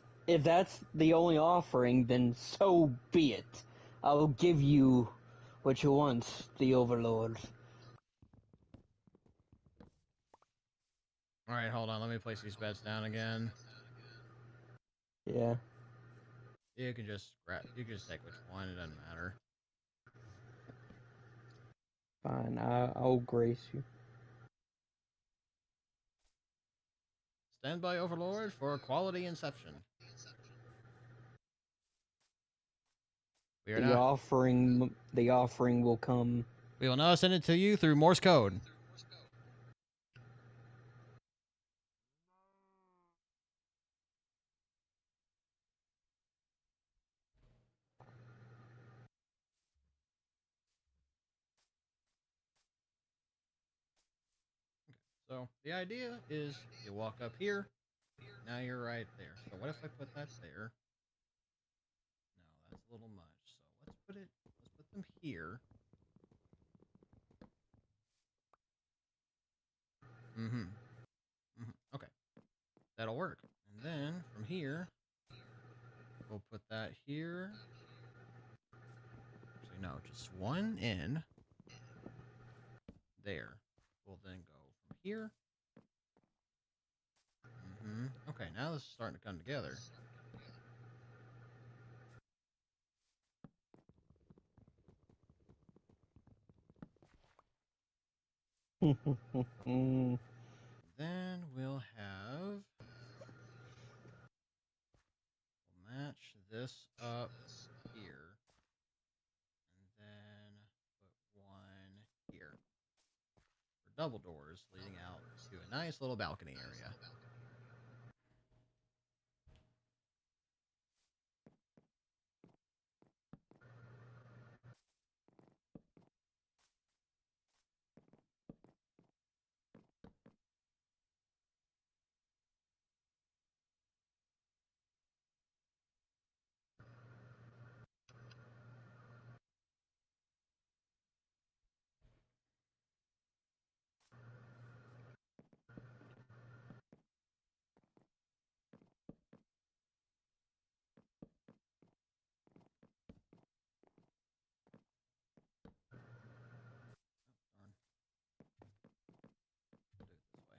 Speaker 1: the only offering, then so be it. I'll give you what you want, the Overlord.
Speaker 2: All right, hold on. Let me place these bets down again.
Speaker 1: Yeah.
Speaker 2: You can just grab. You can just take which one. It doesn't matter.
Speaker 1: Fine. I'll grace you.
Speaker 2: Stand by, Overlord, for quality inception. We are
Speaker 1: The
Speaker 2: not.
Speaker 1: offering will come.
Speaker 2: We will now send it to you through Morse code. So the idea is you walk up here. Now you're right there. So what if I put that there? No, that's a little much. So let's put them here. Okay. That'll work. And then from here, we'll put that here. Actually, no, just one in. There. We'll then go from here. Okay, now this is starting to come together. Then we'll match this up here. And then put one here. For double doors leading out to a nice little balcony area. Do it this way.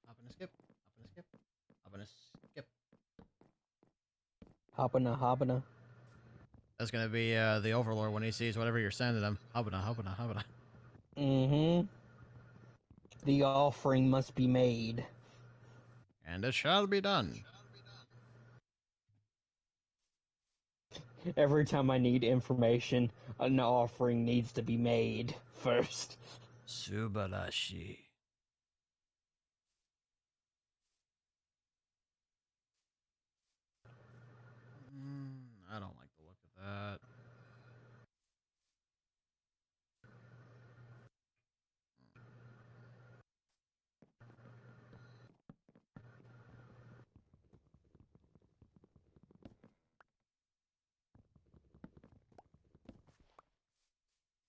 Speaker 2: Hop and a skip. Hop and a skip. Hop and a skip.
Speaker 1: Hoppina.
Speaker 2: That's gonna be the Overlord when he sees whatever you're sending him. Hoppina.
Speaker 1: The offering must be made.
Speaker 2: And it shall be done.
Speaker 1: Every time I need information, an offering needs to be made first.
Speaker 2: Subarashi. I don't like the look of that.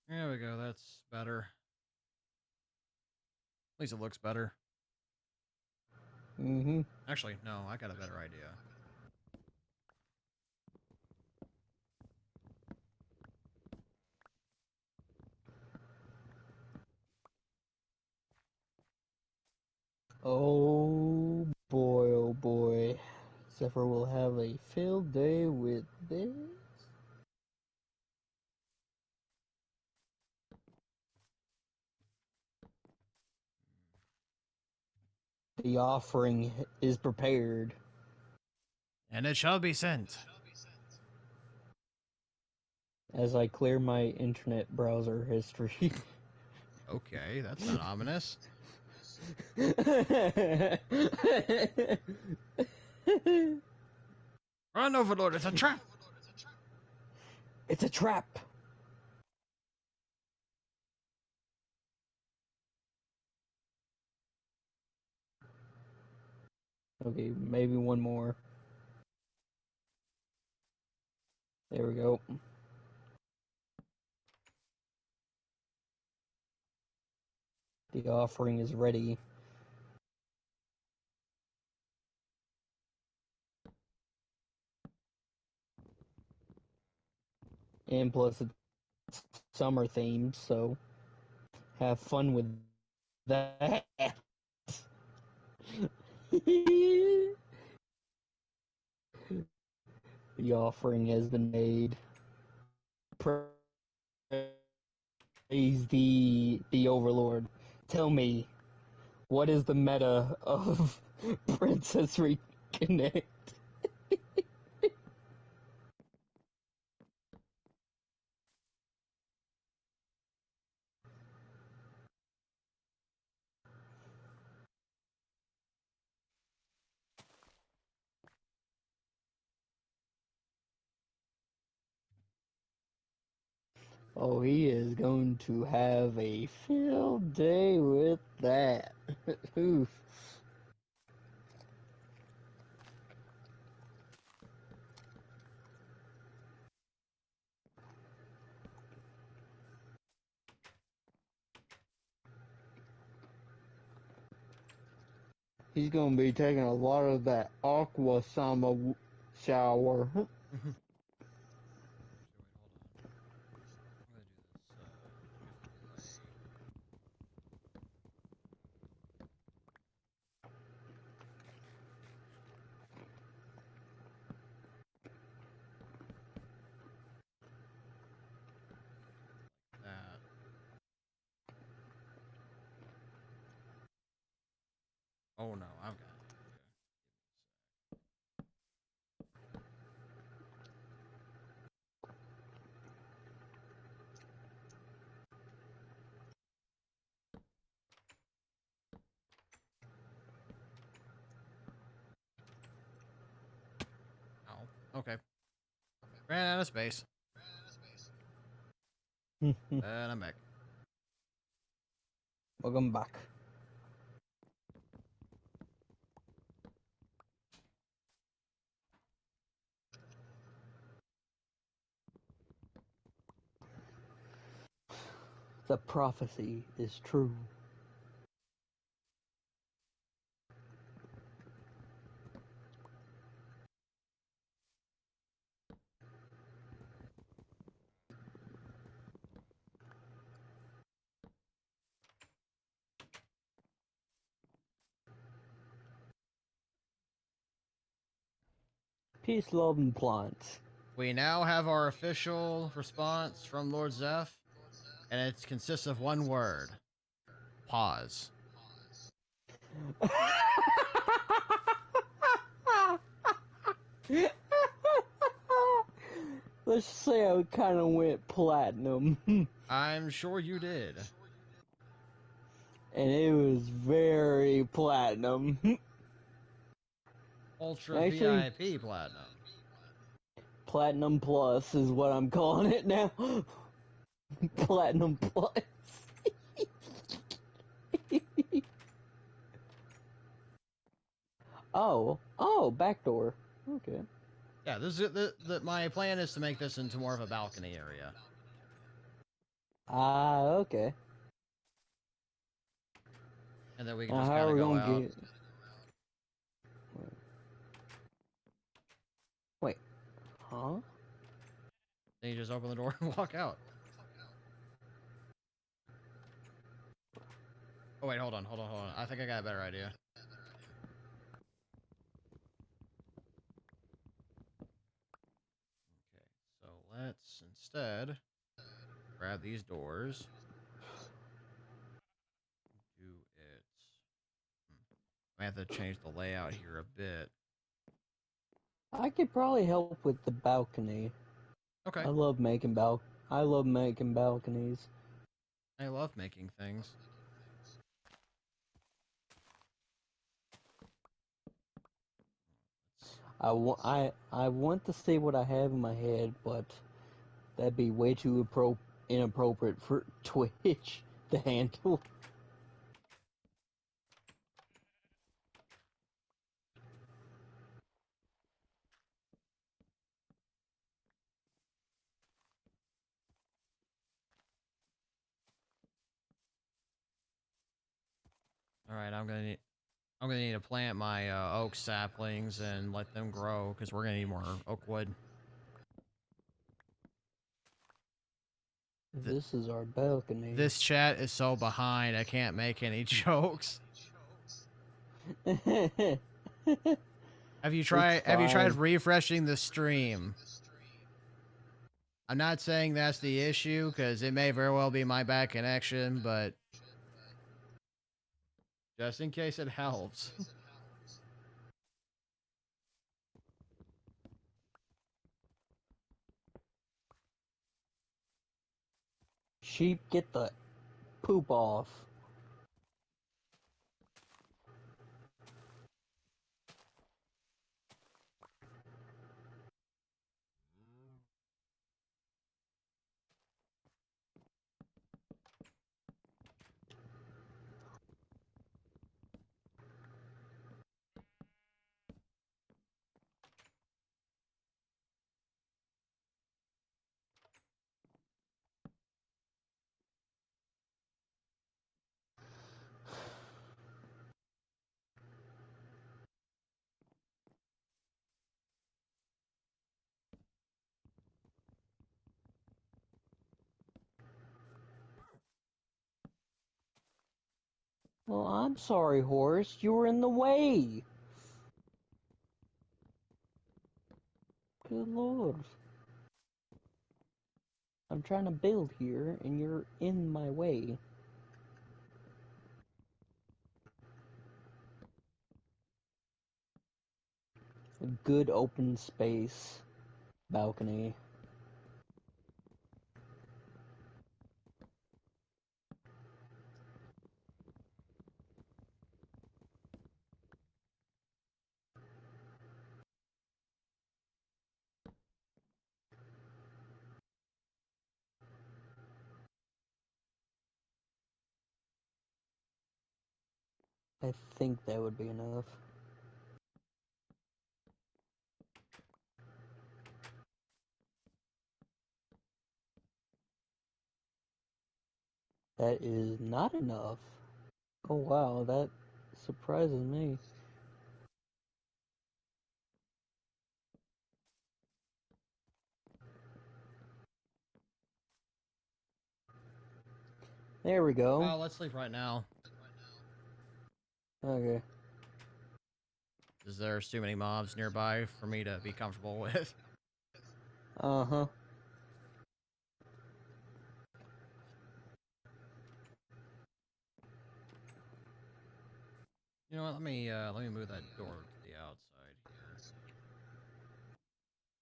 Speaker 2: There we go. That's better. At least it looks better. Actually, no, I got a better idea.
Speaker 1: Oh boy. Zephyr will have a field day with this. The offering is prepared.
Speaker 2: And it shall be sent.
Speaker 1: As I clear my internet browser history.
Speaker 2: Okay, that's not ominous. Run, Overlord, it's a trap!
Speaker 1: It's a trap! Okay, maybe one more. There we go. The offering is ready. And plus it's summer themed, so have fun with that. The offering has been made. Praise the Overlord. Tell me, what is the meta of Princess Reconnect? Oh, he is going to have a field day with that. Oof. He's going to be taking a lot of that aqua sama shower.
Speaker 2: That. Oh no, I've got an idea. Ow. Okay. Ran out of space. And I'm back.
Speaker 1: Welcome back. The prophecy is true. Peace, love, and plants.
Speaker 2: We now have our official response from Lord Zeph, and it consists of one word. Pause.
Speaker 1: Let's say I kind of went platinum.
Speaker 2: I'm sure you did.
Speaker 1: And it was very platinum.
Speaker 2: Ultra
Speaker 1: Actually,
Speaker 2: VIP platinum.
Speaker 1: Platinum Plus is what I'm calling it now. Platinum Plus. Oh, backdoor. Okay.
Speaker 2: Yeah, this is my plan is to make this into more of a balcony area.
Speaker 1: Ah, okay.
Speaker 2: And then we can
Speaker 1: Now,
Speaker 2: just
Speaker 1: how
Speaker 2: kind
Speaker 1: are
Speaker 2: of
Speaker 1: we
Speaker 2: go
Speaker 1: gonna
Speaker 2: out.
Speaker 1: get? Wait, huh?
Speaker 2: Then you just open the door and walk out. Oh wait, hold on. I think I got a better idea. Okay, so let's instead grab these doors. Do it. I have to change the layout here a bit.
Speaker 1: I could probably help with the balcony.
Speaker 2: Okay.
Speaker 1: I love making balconies.
Speaker 2: I love making things.
Speaker 1: I want to say what I have in my head, but that'd be way too inappropriate for Twitch to handle.
Speaker 2: All right, I'm gonna need to plant my oak saplings and let them grow because we're gonna need more oak wood.
Speaker 1: This is our balcony.
Speaker 2: This chat is so behind, I can't make any jokes. Have you
Speaker 1: It's
Speaker 2: tried
Speaker 1: fine.
Speaker 2: refreshing the stream? I'm not saying that's the issue because it may very well be my bad connection, but just in case it helps.
Speaker 1: Sheep, get the poop off. Well, I'm sorry, horse. You were in the way. Good lord. I'm trying to build here, and you're in my way. A good open space. Balcony. I think that would be enough. That is not enough. Oh wow, that surprises me. There we go.
Speaker 2: Well, let's sleep right now.
Speaker 1: Okay.
Speaker 2: Because there's too many mobs nearby for me to be comfortable with.
Speaker 1: Uh-huh.
Speaker 2: You know what? Let me move that door to the outside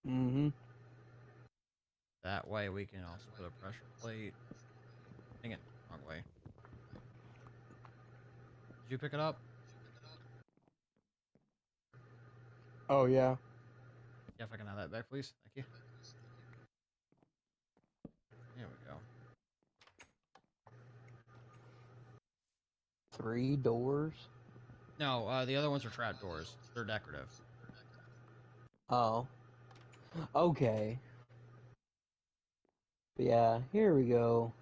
Speaker 2: here.
Speaker 1: Mm-hmm.
Speaker 2: That way we can also put a pressure plate. Dang it, wrong way. Did you pick it up?
Speaker 1: Oh yeah.
Speaker 2: Yeah, if I can have that back, please. Thank you. There we go.
Speaker 1: 3 doors?
Speaker 2: No, the other ones are trap doors. They're decorative.
Speaker 1: Oh. Okay. But yeah, here we go.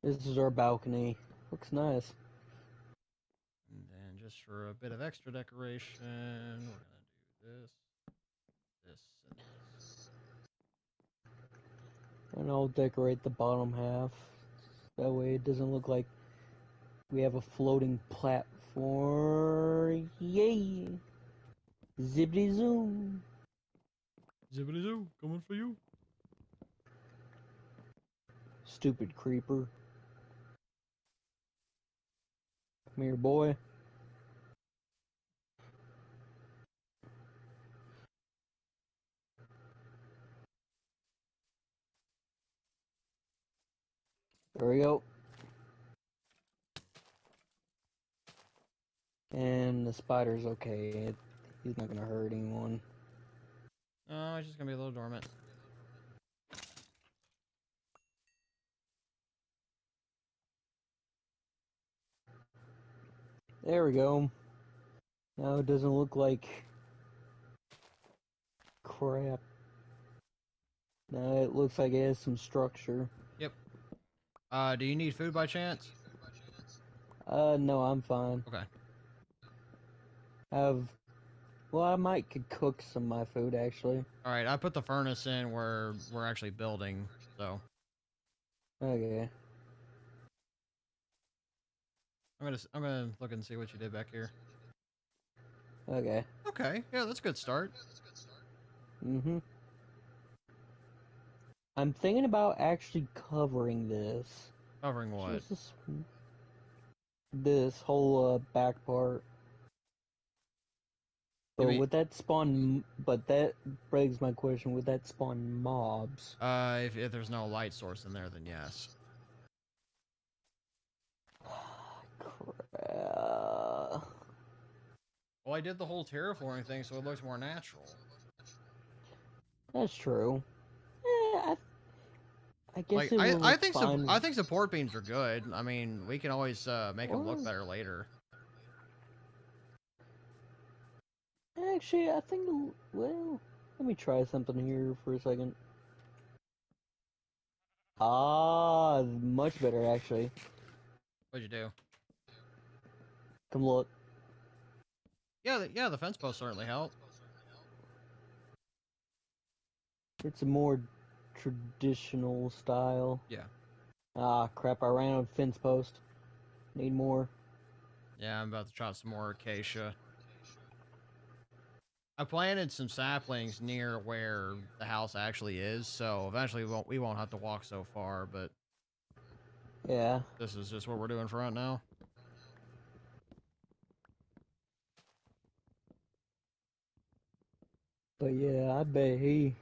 Speaker 1: This is our balcony. Looks nice.
Speaker 2: And then just for a bit of extra decoration, we're gonna do this, this, and this.
Speaker 1: And I'll decorate the bottom half. That way it doesn't look like we have a floating platform. Yay! Zippity zoom.
Speaker 2: Zippity zoo, coming for you.
Speaker 1: Stupid creeper. Come here, boy. There we go. And the spider's okay. He's not gonna hurt anyone.
Speaker 2: Oh, it's just gonna be a little dormant.
Speaker 1: There we go. Now it doesn't look like crap. Now it looks like it has some structure.
Speaker 2: Yep. Do you need food by chance?
Speaker 1: No, I'm fine.
Speaker 2: Okay.
Speaker 1: Well, I might could cook some of my food actually.
Speaker 2: All right, I put the furnace in where we're actually building, so
Speaker 1: Okay.
Speaker 2: I'm gonna look and see what you did back here.
Speaker 1: Okay.
Speaker 2: Okay, yeah, that's a good start.
Speaker 1: Mm-hmm. I'm thinking about actually covering this.
Speaker 2: Covering what?
Speaker 1: Just this whole back part.
Speaker 2: You
Speaker 1: But
Speaker 2: mean,
Speaker 1: would that spawn? But that begs my question: would that spawn mobs?
Speaker 2: if there's no light source in there, then yes.
Speaker 1: Crap.
Speaker 2: Well, I did the whole terraforming thing, so it looks more natural.
Speaker 1: That's true. I guess
Speaker 2: Like,
Speaker 1: it will look fine.
Speaker 2: I think support beams are good. I mean, we can always make them look
Speaker 1: Well,
Speaker 2: better later.
Speaker 1: actually, I think. Well, let me try something here for a second. Ah, much better actually.
Speaker 2: What'd you do?
Speaker 1: Come look.
Speaker 2: Yeah, yeah, the fence posts certainly help.
Speaker 1: It's a more traditional style.
Speaker 2: Yeah.
Speaker 1: Ah, crap! I ran out of fence post. Need more.
Speaker 2: Yeah, I'm about to chop some more acacia. I planted some saplings near where the house actually is, so eventually we won't have to walk so far, but
Speaker 1: Yeah.
Speaker 2: this is just what we're doing for right now.
Speaker 1: But yeah, I bet he's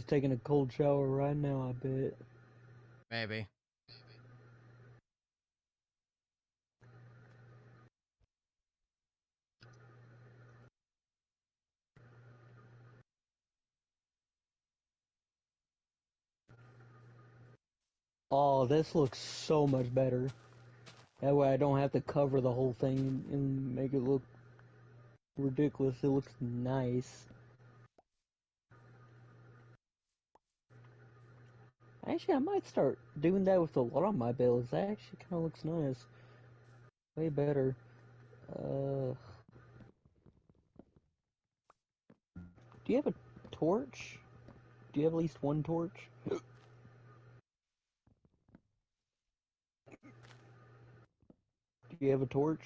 Speaker 1: taking a cold shower right now. I bet.
Speaker 2: Maybe.
Speaker 1: Oh, this looks so much better. That way I don't have to cover the whole thing and make it look ridiculous. It looks nice. Actually, I might start doing that with a lot of my builds. That actually kind of looks nice. Way better. Do you have a torch? Do you have at least one torch? Do you have a torch?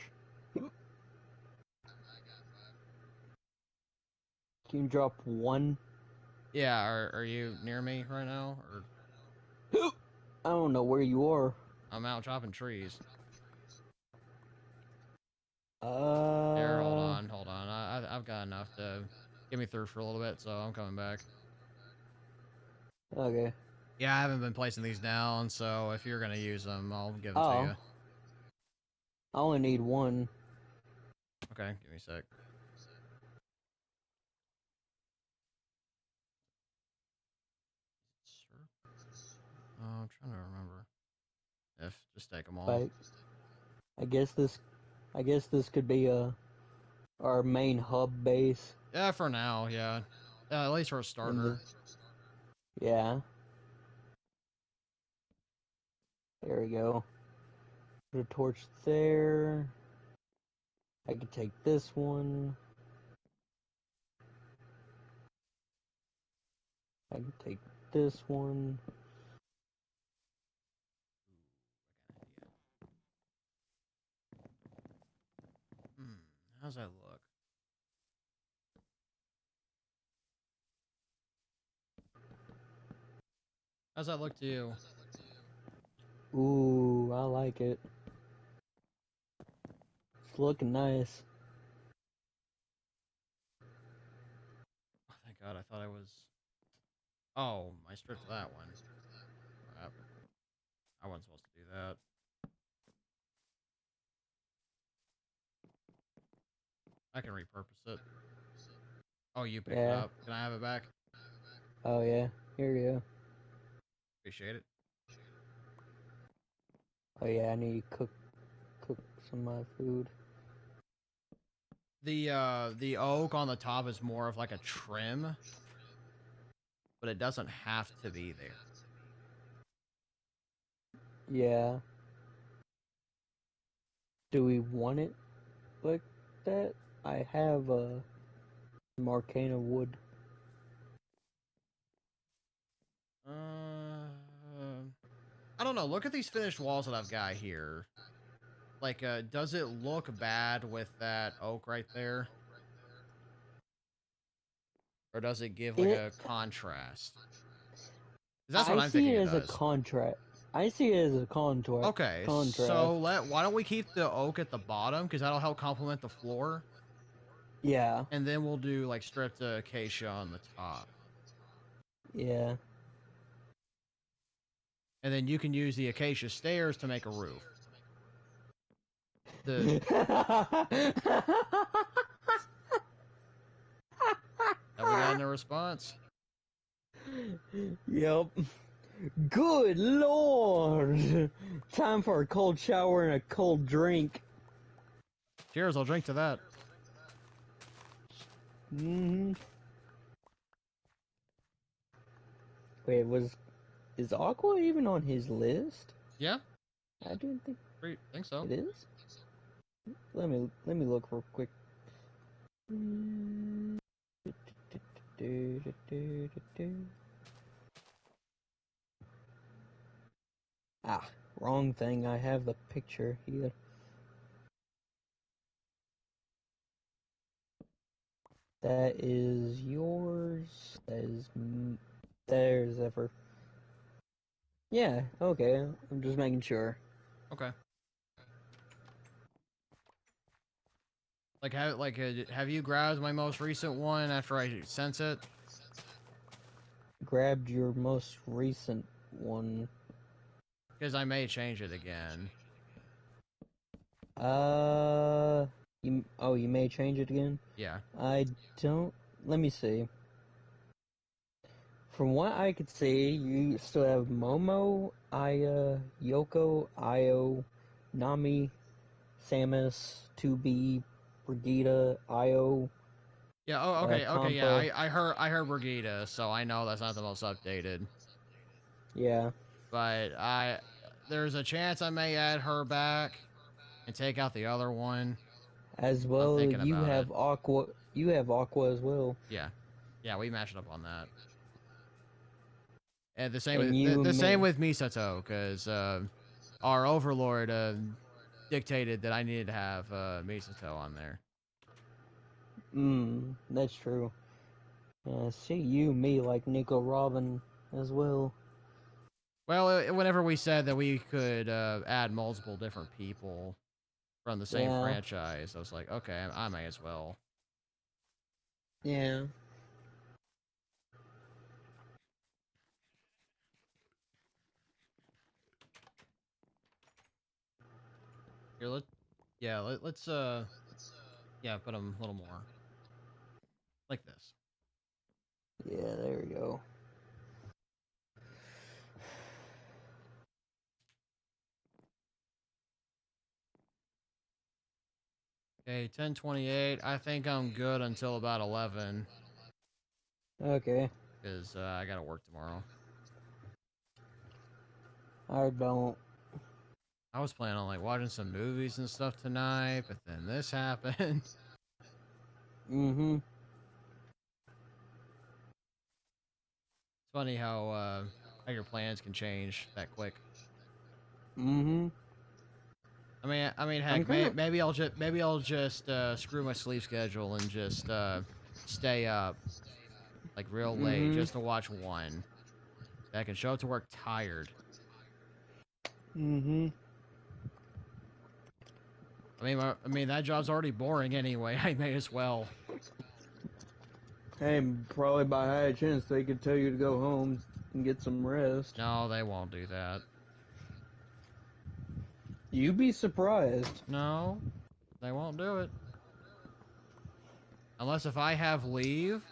Speaker 1: Can you drop one?
Speaker 2: Yeah, are you near me right now? Or
Speaker 1: I don't know where you are.
Speaker 2: I'm out chopping trees. Here,
Speaker 1: Uh,
Speaker 2: hold on. I've got enough to get me through for a little bit, so I'm coming back.
Speaker 1: okay.
Speaker 2: Yeah, I haven't been placing these down, so if you're gonna use them, I'll give them to
Speaker 1: Oh,
Speaker 2: you.
Speaker 1: I only need one.
Speaker 2: Okay, give me a sec. Sure. I'm trying to remember. If just take them all.
Speaker 1: Like, I guess this, I guess this could be our main hub base.
Speaker 2: Yeah, for now, yeah. At least for a
Speaker 1: In the,
Speaker 2: starter.
Speaker 1: yeah. There we go. Put a torch there. I can take this one. I can take this one.
Speaker 2: Hmm, how's that look? How's that look to you?
Speaker 1: Ooh, I like it. It's looking nice.
Speaker 2: Oh, thank God, I thought I was... Oh, I stripped that one. Crap. I wasn't supposed to do that. I can repurpose it. Oh, you picked it
Speaker 1: Yeah.
Speaker 2: up. Can I have it back?
Speaker 1: Oh yeah. Here you go.
Speaker 2: Appreciate it.
Speaker 1: Oh yeah, I need to cook some of my food.
Speaker 2: The oak on the top is more of like a trim, but it doesn't have to be there.
Speaker 1: Yeah. Do we want it like that? I have some arcana wood.
Speaker 2: Uh, I don't know. Look at these finished walls that I've got here. like, does it look bad with that oak right there? Or does it give like
Speaker 1: It,
Speaker 2: a contrast? 'Cause that's what
Speaker 1: I
Speaker 2: I'm
Speaker 1: see
Speaker 2: thinking
Speaker 1: it
Speaker 2: it
Speaker 1: as a
Speaker 2: does.
Speaker 1: contrast. I see it as a contrast.
Speaker 2: Okay,
Speaker 1: Contrast.
Speaker 2: so why don't we keep the oak at the bottom because that'll help complement the floor,
Speaker 1: Yeah.
Speaker 2: and then we'll do like stripped acacia on the top,
Speaker 1: Yeah.
Speaker 2: and then you can use the acacia stairs to make a roof. The Have we gotten a response?
Speaker 1: Yep. Good lord! Time for a cold shower and a cold drink.
Speaker 2: Cheers! I'll drink to that.
Speaker 1: Hmm. Wait, is Aqua even on his list?
Speaker 2: Yeah,
Speaker 1: I didn't think
Speaker 2: think so.
Speaker 1: it is. Let me look real quick. Ah, wrong thing. I have the picture here. That is yours. There's ever. Yeah, okay. I'm just making sure.
Speaker 2: Okay. Like, have you grabbed my most recent one after I sense it?
Speaker 1: Grabbed your most recent one.
Speaker 2: Because I may change it again.
Speaker 1: You may change it again?
Speaker 2: Yeah.
Speaker 1: I don't. Let me see. From what I could see, you still have Momo, Aya, Yoko, Io, Nami, Samus, 2B, Brigitte, Io,
Speaker 2: Yeah. Oh, okay. Yeah.
Speaker 1: Compa.
Speaker 2: I heard Brigida, so I know that's not the most updated.
Speaker 1: Yeah.
Speaker 2: But there's a chance I may add her back and take out the other one.
Speaker 1: As
Speaker 2: I'm
Speaker 1: well,
Speaker 2: thinking
Speaker 1: you
Speaker 2: about it.
Speaker 1: have Aqua. You have Aqua as well.
Speaker 2: Yeah. Yeah, we matched up on that. And
Speaker 1: And you
Speaker 2: the same
Speaker 1: may.
Speaker 2: with Misato, because our overlord dictated that I needed to have Misato on there.
Speaker 1: That's true. See you, me, like Nico Robin as well.
Speaker 2: Well, whenever we said that we could add multiple different people from the same
Speaker 1: Yeah.
Speaker 2: franchise, I was like, okay, I may as well.
Speaker 1: Yeah.
Speaker 2: Here, let's yeah, put them a little more like this.
Speaker 1: Yeah, there we go.
Speaker 2: Okay, 10:28. I think I'm good until about 11
Speaker 1: Okay.
Speaker 2: because I gotta work tomorrow.
Speaker 1: I don't.
Speaker 2: I was planning on like watching some movies and stuff tonight, but then this happened.
Speaker 1: Mm-hmm.
Speaker 2: It's funny how your plans can change that quick.
Speaker 1: Mm-hmm. I'm
Speaker 2: Heck,
Speaker 1: kind of.
Speaker 2: maybe I'll just screw my sleep schedule and just stay up like real late
Speaker 1: Mm-hmm.
Speaker 2: just to watch one. I can show up to work tired.
Speaker 1: Mm-hmm.
Speaker 2: I mean that job's already boring anyway. I may as well.
Speaker 1: Hey, probably by high chance they could tell you to go home and get some rest.
Speaker 2: No, they won't do that.
Speaker 1: You'd be surprised.
Speaker 2: No, they won't do it. Unless if I have leave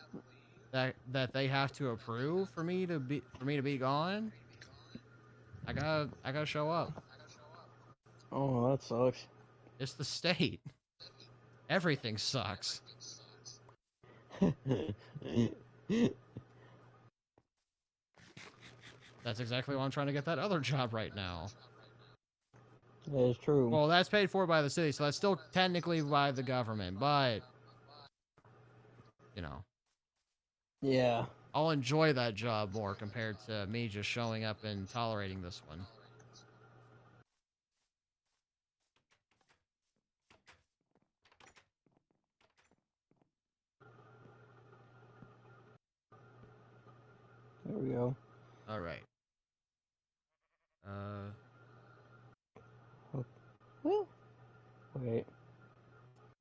Speaker 2: that they have to approve for me to be gone. I gotta show up.
Speaker 1: Oh, that sucks.
Speaker 2: It's the state. Everything sucks. That's exactly why I'm trying to get that other job right now.
Speaker 1: That is true.
Speaker 2: Well, that's paid for by the city, so that's still technically by the government, but you know,
Speaker 1: Yeah.
Speaker 2: I'll enjoy that job more compared to me just showing up and tolerating this one.
Speaker 1: There we go.
Speaker 2: All right.
Speaker 1: Well, wait.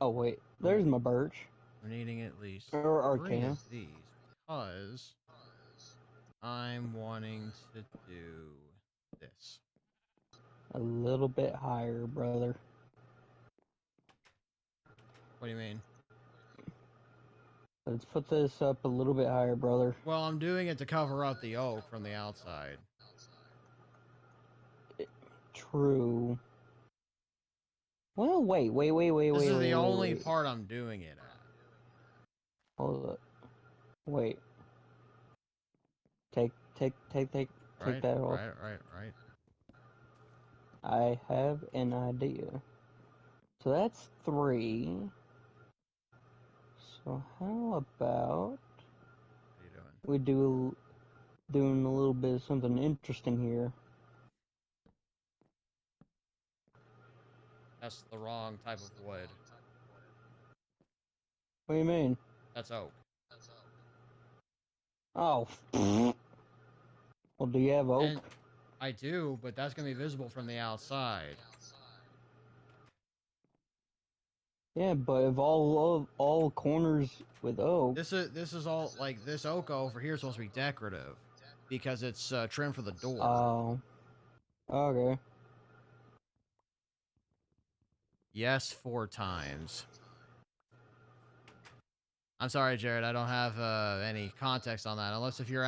Speaker 1: Oh wait, there's my birch.
Speaker 2: We're needing at least
Speaker 1: Or
Speaker 2: 3
Speaker 1: arcana.
Speaker 2: of these because I'm wanting to do this.
Speaker 1: A little bit higher, brother.
Speaker 2: What do you mean?
Speaker 1: Let's put this up a little bit higher, brother.
Speaker 2: Well, I'm doing it to cover up the oak from the outside.
Speaker 1: True. Well, wait.
Speaker 2: This is the only
Speaker 1: Wait.
Speaker 2: part I'm doing it at.
Speaker 1: Hold up. Wait. Take
Speaker 2: Right,
Speaker 1: that off.
Speaker 2: right.
Speaker 1: I have an idea. So that's 3. So how about
Speaker 2: What are you doing?
Speaker 1: we doing a little bit of something interesting here?
Speaker 2: That's the wrong type of wood.
Speaker 1: What do you mean?
Speaker 2: That's oak.
Speaker 1: Oh. Well, do you have oak?
Speaker 2: And I do, but that's gonna be visible from the outside.
Speaker 1: Yeah, but if all corners with oak.
Speaker 2: This is all like this oak over here is supposed to be decorative because it's trim for the door.
Speaker 1: Oh. Okay.
Speaker 2: Yes, 4 times. I'm sorry, Jared. I don't have any context on that, unless if you're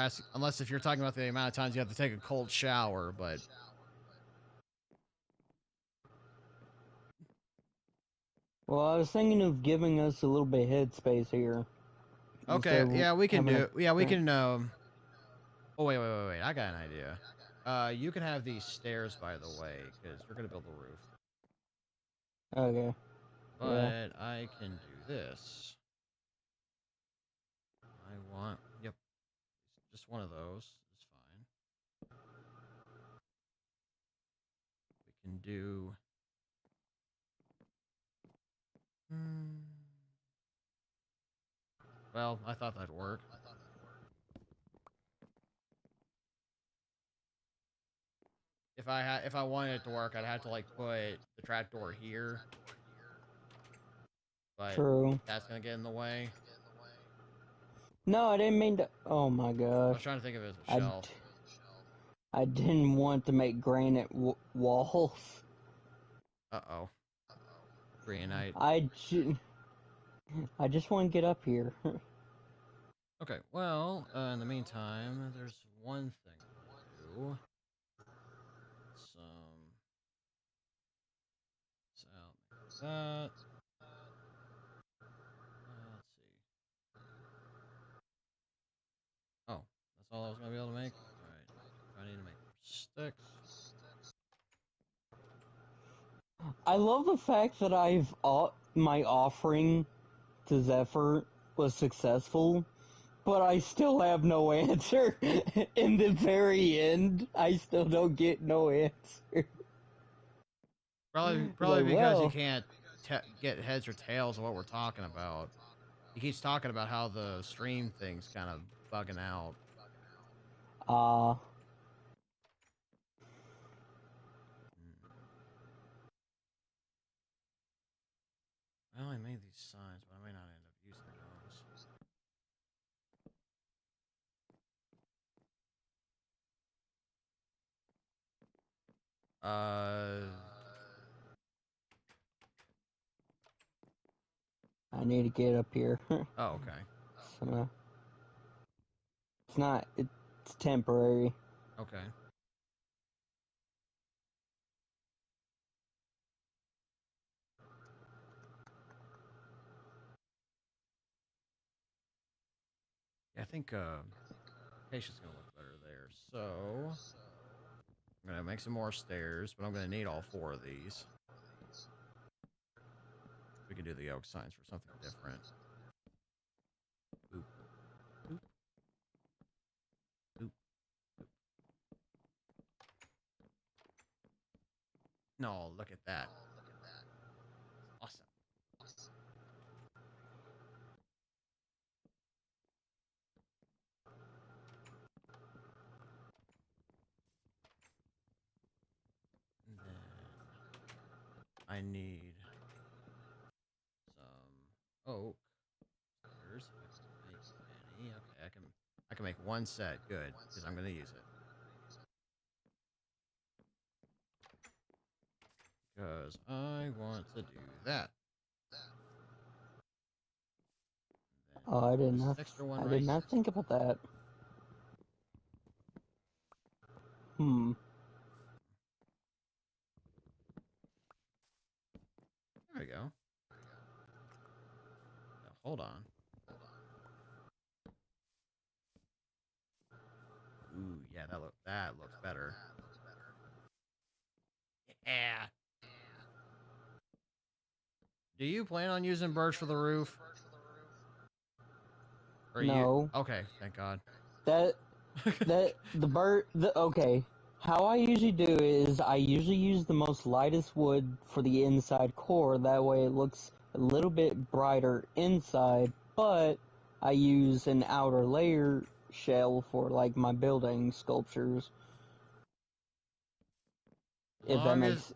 Speaker 2: talking about the amount of times you have to take a cold shower. But
Speaker 1: Well, I was thinking of giving us a little bit of headspace here.
Speaker 2: okay, yeah, we can do. Yeah, we can. Oh wait. I got an idea. You can have these stairs, by the way, because you're gonna build the roof.
Speaker 1: Okay.
Speaker 2: But
Speaker 1: Yeah.
Speaker 2: I can do this. Yep, just one of those is fine. We can do. Well, I thought that'd work. If I wanted it to work, I'd have to like put the trapdoor here. But
Speaker 1: True.
Speaker 2: that's gonna get in the way.
Speaker 1: No, I didn't mean to. Oh my
Speaker 2: I
Speaker 1: gosh.
Speaker 2: was trying to think of it as a shelf.
Speaker 1: I didn't want to make granite walls.
Speaker 2: Uh-oh. Greenite.
Speaker 1: I just want to get up here.
Speaker 2: Okay, well, in the meantime, there's one thing I want to do. So out like that. Let's see. Oh, that's all I was gonna be able to make? Alright. I need to make more sticks.
Speaker 1: I love the fact that my offering to Zephyr was successful, but I still have no answer. In the very end, I still don't get no answer.
Speaker 2: Probably
Speaker 1: Like,
Speaker 2: because he
Speaker 1: well,
Speaker 2: can't get heads or tails of what we're talking about. He keeps talking about how the stream thing's kind of bugging out. I only made these signs, but I may not end up using those.
Speaker 1: I need to get up here.
Speaker 2: Oh, okay.
Speaker 1: So, it's temporary.
Speaker 2: Okay. Yeah, I think Patient's gonna look better there. So I'm gonna make some more stairs, but I'm gonna need all 4 of these. We can do the oak signs for something different. Oop. Oop. Oop. Oop. No, look at that. Awesome. I need some oak. There's if I can make any. Okay, I can make one set. Good, because I'm gonna use it. Because I want to do that.
Speaker 1: Oh, I did not.
Speaker 2: Extra one
Speaker 1: I
Speaker 2: right
Speaker 1: did not think about that. Hmm.
Speaker 2: There we go. Now, hold on. Ooh, yeah, that looks better. Yeah. Do you plan on using birch for the roof? Or
Speaker 1: No.
Speaker 2: Okay, thank God.
Speaker 1: The okay. How I usually do is I usually use the most lightest wood for the inside core. That way it looks a little bit brighter inside, but I use an outer layer shell for like my building sculptures. If that makes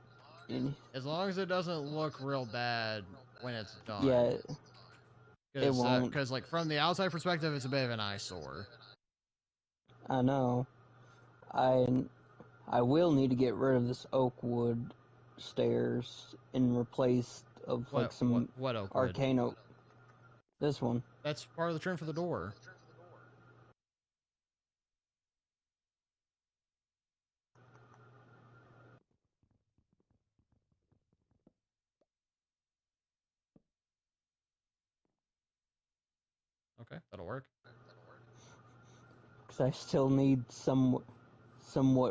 Speaker 1: any.
Speaker 2: As long as it doesn't look real bad when it's done.
Speaker 1: Yeah, it won't.
Speaker 2: Because like from the outside perspective, it's a bit of an eyesore.
Speaker 1: I know. I will need to get rid of this oak wood stairs and replace of like some
Speaker 2: what oak wood?
Speaker 1: arcane oak. This one.
Speaker 2: That's part of the trim for the door. Okay, that'll work.
Speaker 1: Because I still need somewhat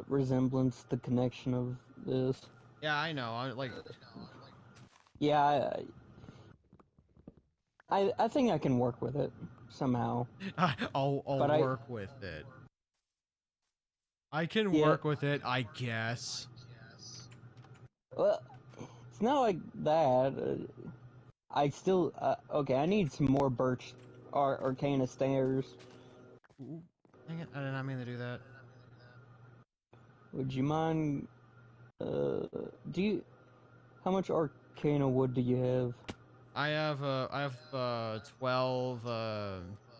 Speaker 1: resemblance the connection of this.
Speaker 2: Yeah, I know. I like.
Speaker 1: Yeah, I think I can work with it somehow.
Speaker 2: I'll
Speaker 1: but
Speaker 2: work with it. I can work with it, I guess.
Speaker 1: Well, it's not like that. I still okay. I need some more birch arcana stairs.
Speaker 2: Ooh, dang it! I did not mean to do that.
Speaker 1: Would you mind? Do you? How much arcana wood do you have?
Speaker 2: I have 12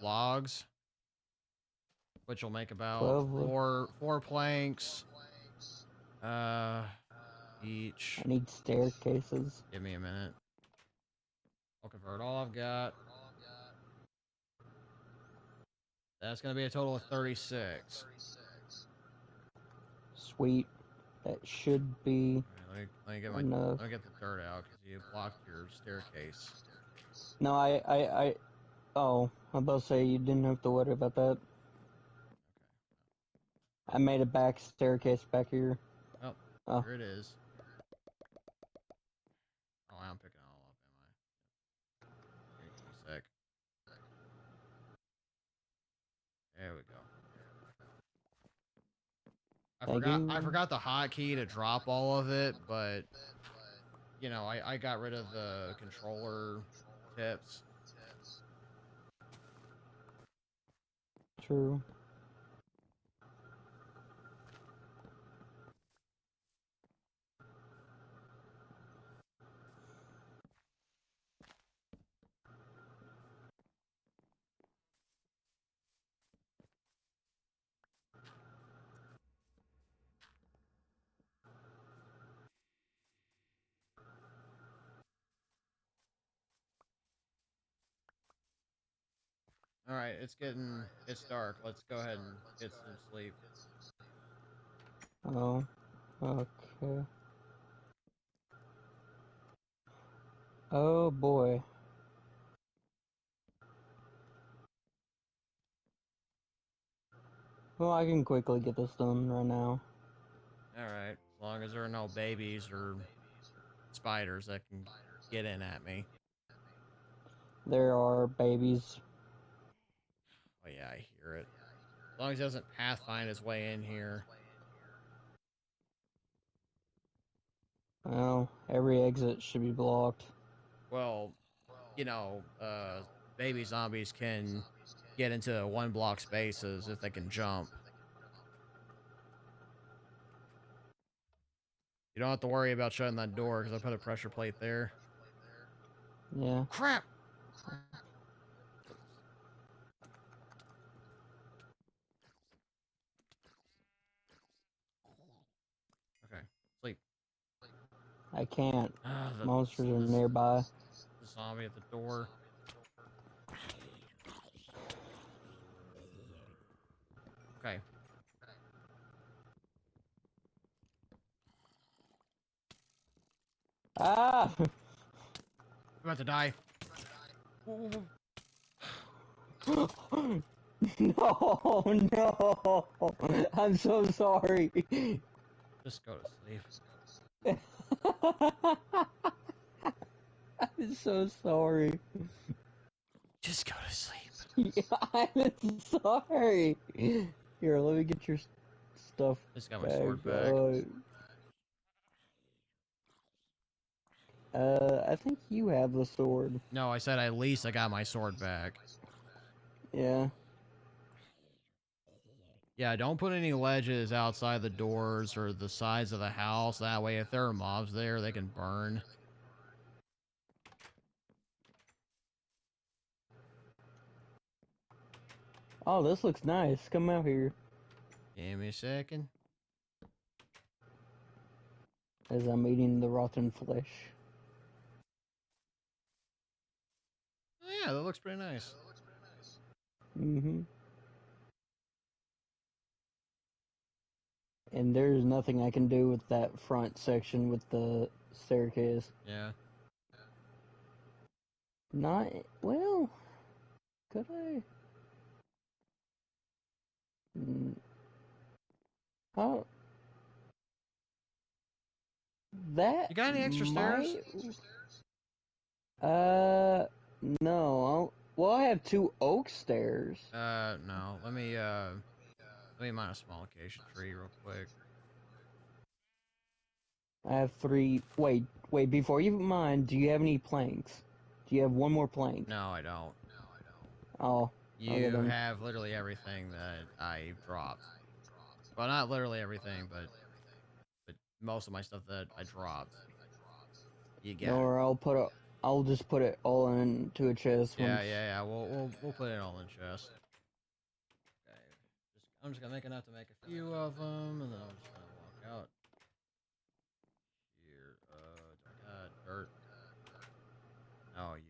Speaker 2: logs, which will make about
Speaker 1: 12.
Speaker 2: four planks. Each.
Speaker 1: I need staircases.
Speaker 2: Give me a minute. I'll convert all I've got. That's gonna be a total of 36.
Speaker 1: Sweet. That should be
Speaker 2: Right, let me get
Speaker 1: enough.
Speaker 2: let me get the dirt out because you blocked your staircase.
Speaker 1: No, oh, I was about to say you didn't have to worry about that.
Speaker 2: Okay.
Speaker 1: I made a back staircase back here.
Speaker 2: Oh, here it is. Oh, I'm picking it all up, am I? Here, give me a sec. There we go. I forgot the hotkey to drop all of it, but you know, I got rid of the controller tips.
Speaker 1: True.
Speaker 2: All right, it's dark. Let's go ahead and get some sleep.
Speaker 1: Oh, okay. Oh boy. Well, I can quickly get this done right now.
Speaker 2: All right, as long as there are no babies or spiders that can get in at me.
Speaker 1: There are babies.
Speaker 2: Oh yeah, I hear it. As long as he doesn't pathfind his way in here.
Speaker 1: Well, every exit should be blocked.
Speaker 2: Well, you know, baby zombies can get into one block spaces if they can jump. You don't have to worry about shutting that door because I put a pressure plate there.
Speaker 1: Yeah.
Speaker 2: Crap! Okay, sleep.
Speaker 1: I can't.
Speaker 2: The
Speaker 1: Monsters are nearby.
Speaker 2: the zombie at the door. Okay.
Speaker 1: Ah!
Speaker 2: I'm about to die. Whoa.
Speaker 1: No, no. I'm so sorry.
Speaker 2: Just go to sleep.
Speaker 1: I'm so sorry.
Speaker 2: Just go to sleep.
Speaker 1: I'm sorry. Here, let me get your stuff
Speaker 2: Just got my
Speaker 1: back.
Speaker 2: sword back.
Speaker 1: I think you have the sword.
Speaker 2: No, I said at least I got my sword back.
Speaker 1: Yeah.
Speaker 2: Yeah, don't put any ledges outside the doors or the sides of the house. That way, if there are mobs there, they can burn.
Speaker 1: Oh, this looks nice. Come out here.
Speaker 2: Give me a second.
Speaker 1: As I'm eating the rotten flesh.
Speaker 2: Oh, yeah, that looks pretty nice.
Speaker 1: Mm-hmm. And there's nothing I can do with that front section with the staircase.
Speaker 2: Yeah.
Speaker 1: Not... Well... Could I? Oh... That
Speaker 2: You got any extra stairs?
Speaker 1: might... No. Well, I have 2 oak stairs.
Speaker 2: No. Let me mine a small acacia tree real quick.
Speaker 1: I have 3... Wait, before you mine, do you have any planks? Do you have 1 more plank?
Speaker 2: No, I don't.
Speaker 1: Oh. Okay
Speaker 2: You
Speaker 1: then.
Speaker 2: have literally everything that I dropped. Well, not literally everything, but most of my stuff that I dropped. You got it.
Speaker 1: Or I'll just put it all into a chest once.
Speaker 2: Yeah. We'll put it all in chest. Okay. I'm just gonna make enough to make a few of them, and then I'm just gonna walk out. Here. Do I got dirt? Oh, you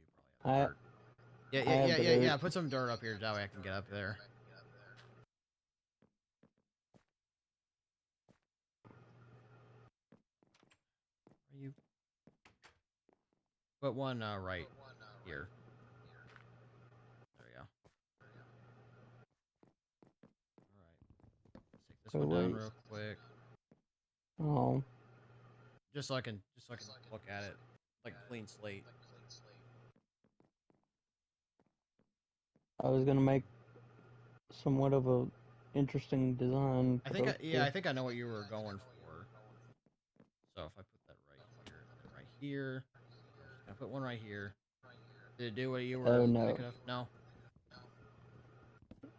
Speaker 2: probably have dirt. Yeah. Put some dirt up here. That way I can get up there. Are you? Put one right here. There we go. All right. Let's take this one down real quick.
Speaker 1: Oh.
Speaker 2: Just so I can look at it like a clean slate.
Speaker 1: I was gonna make somewhat of a interesting design.
Speaker 2: I think I know what you were going for. So if I put that right here and then right here, I put one right here. Did it do what you were thinking of? No.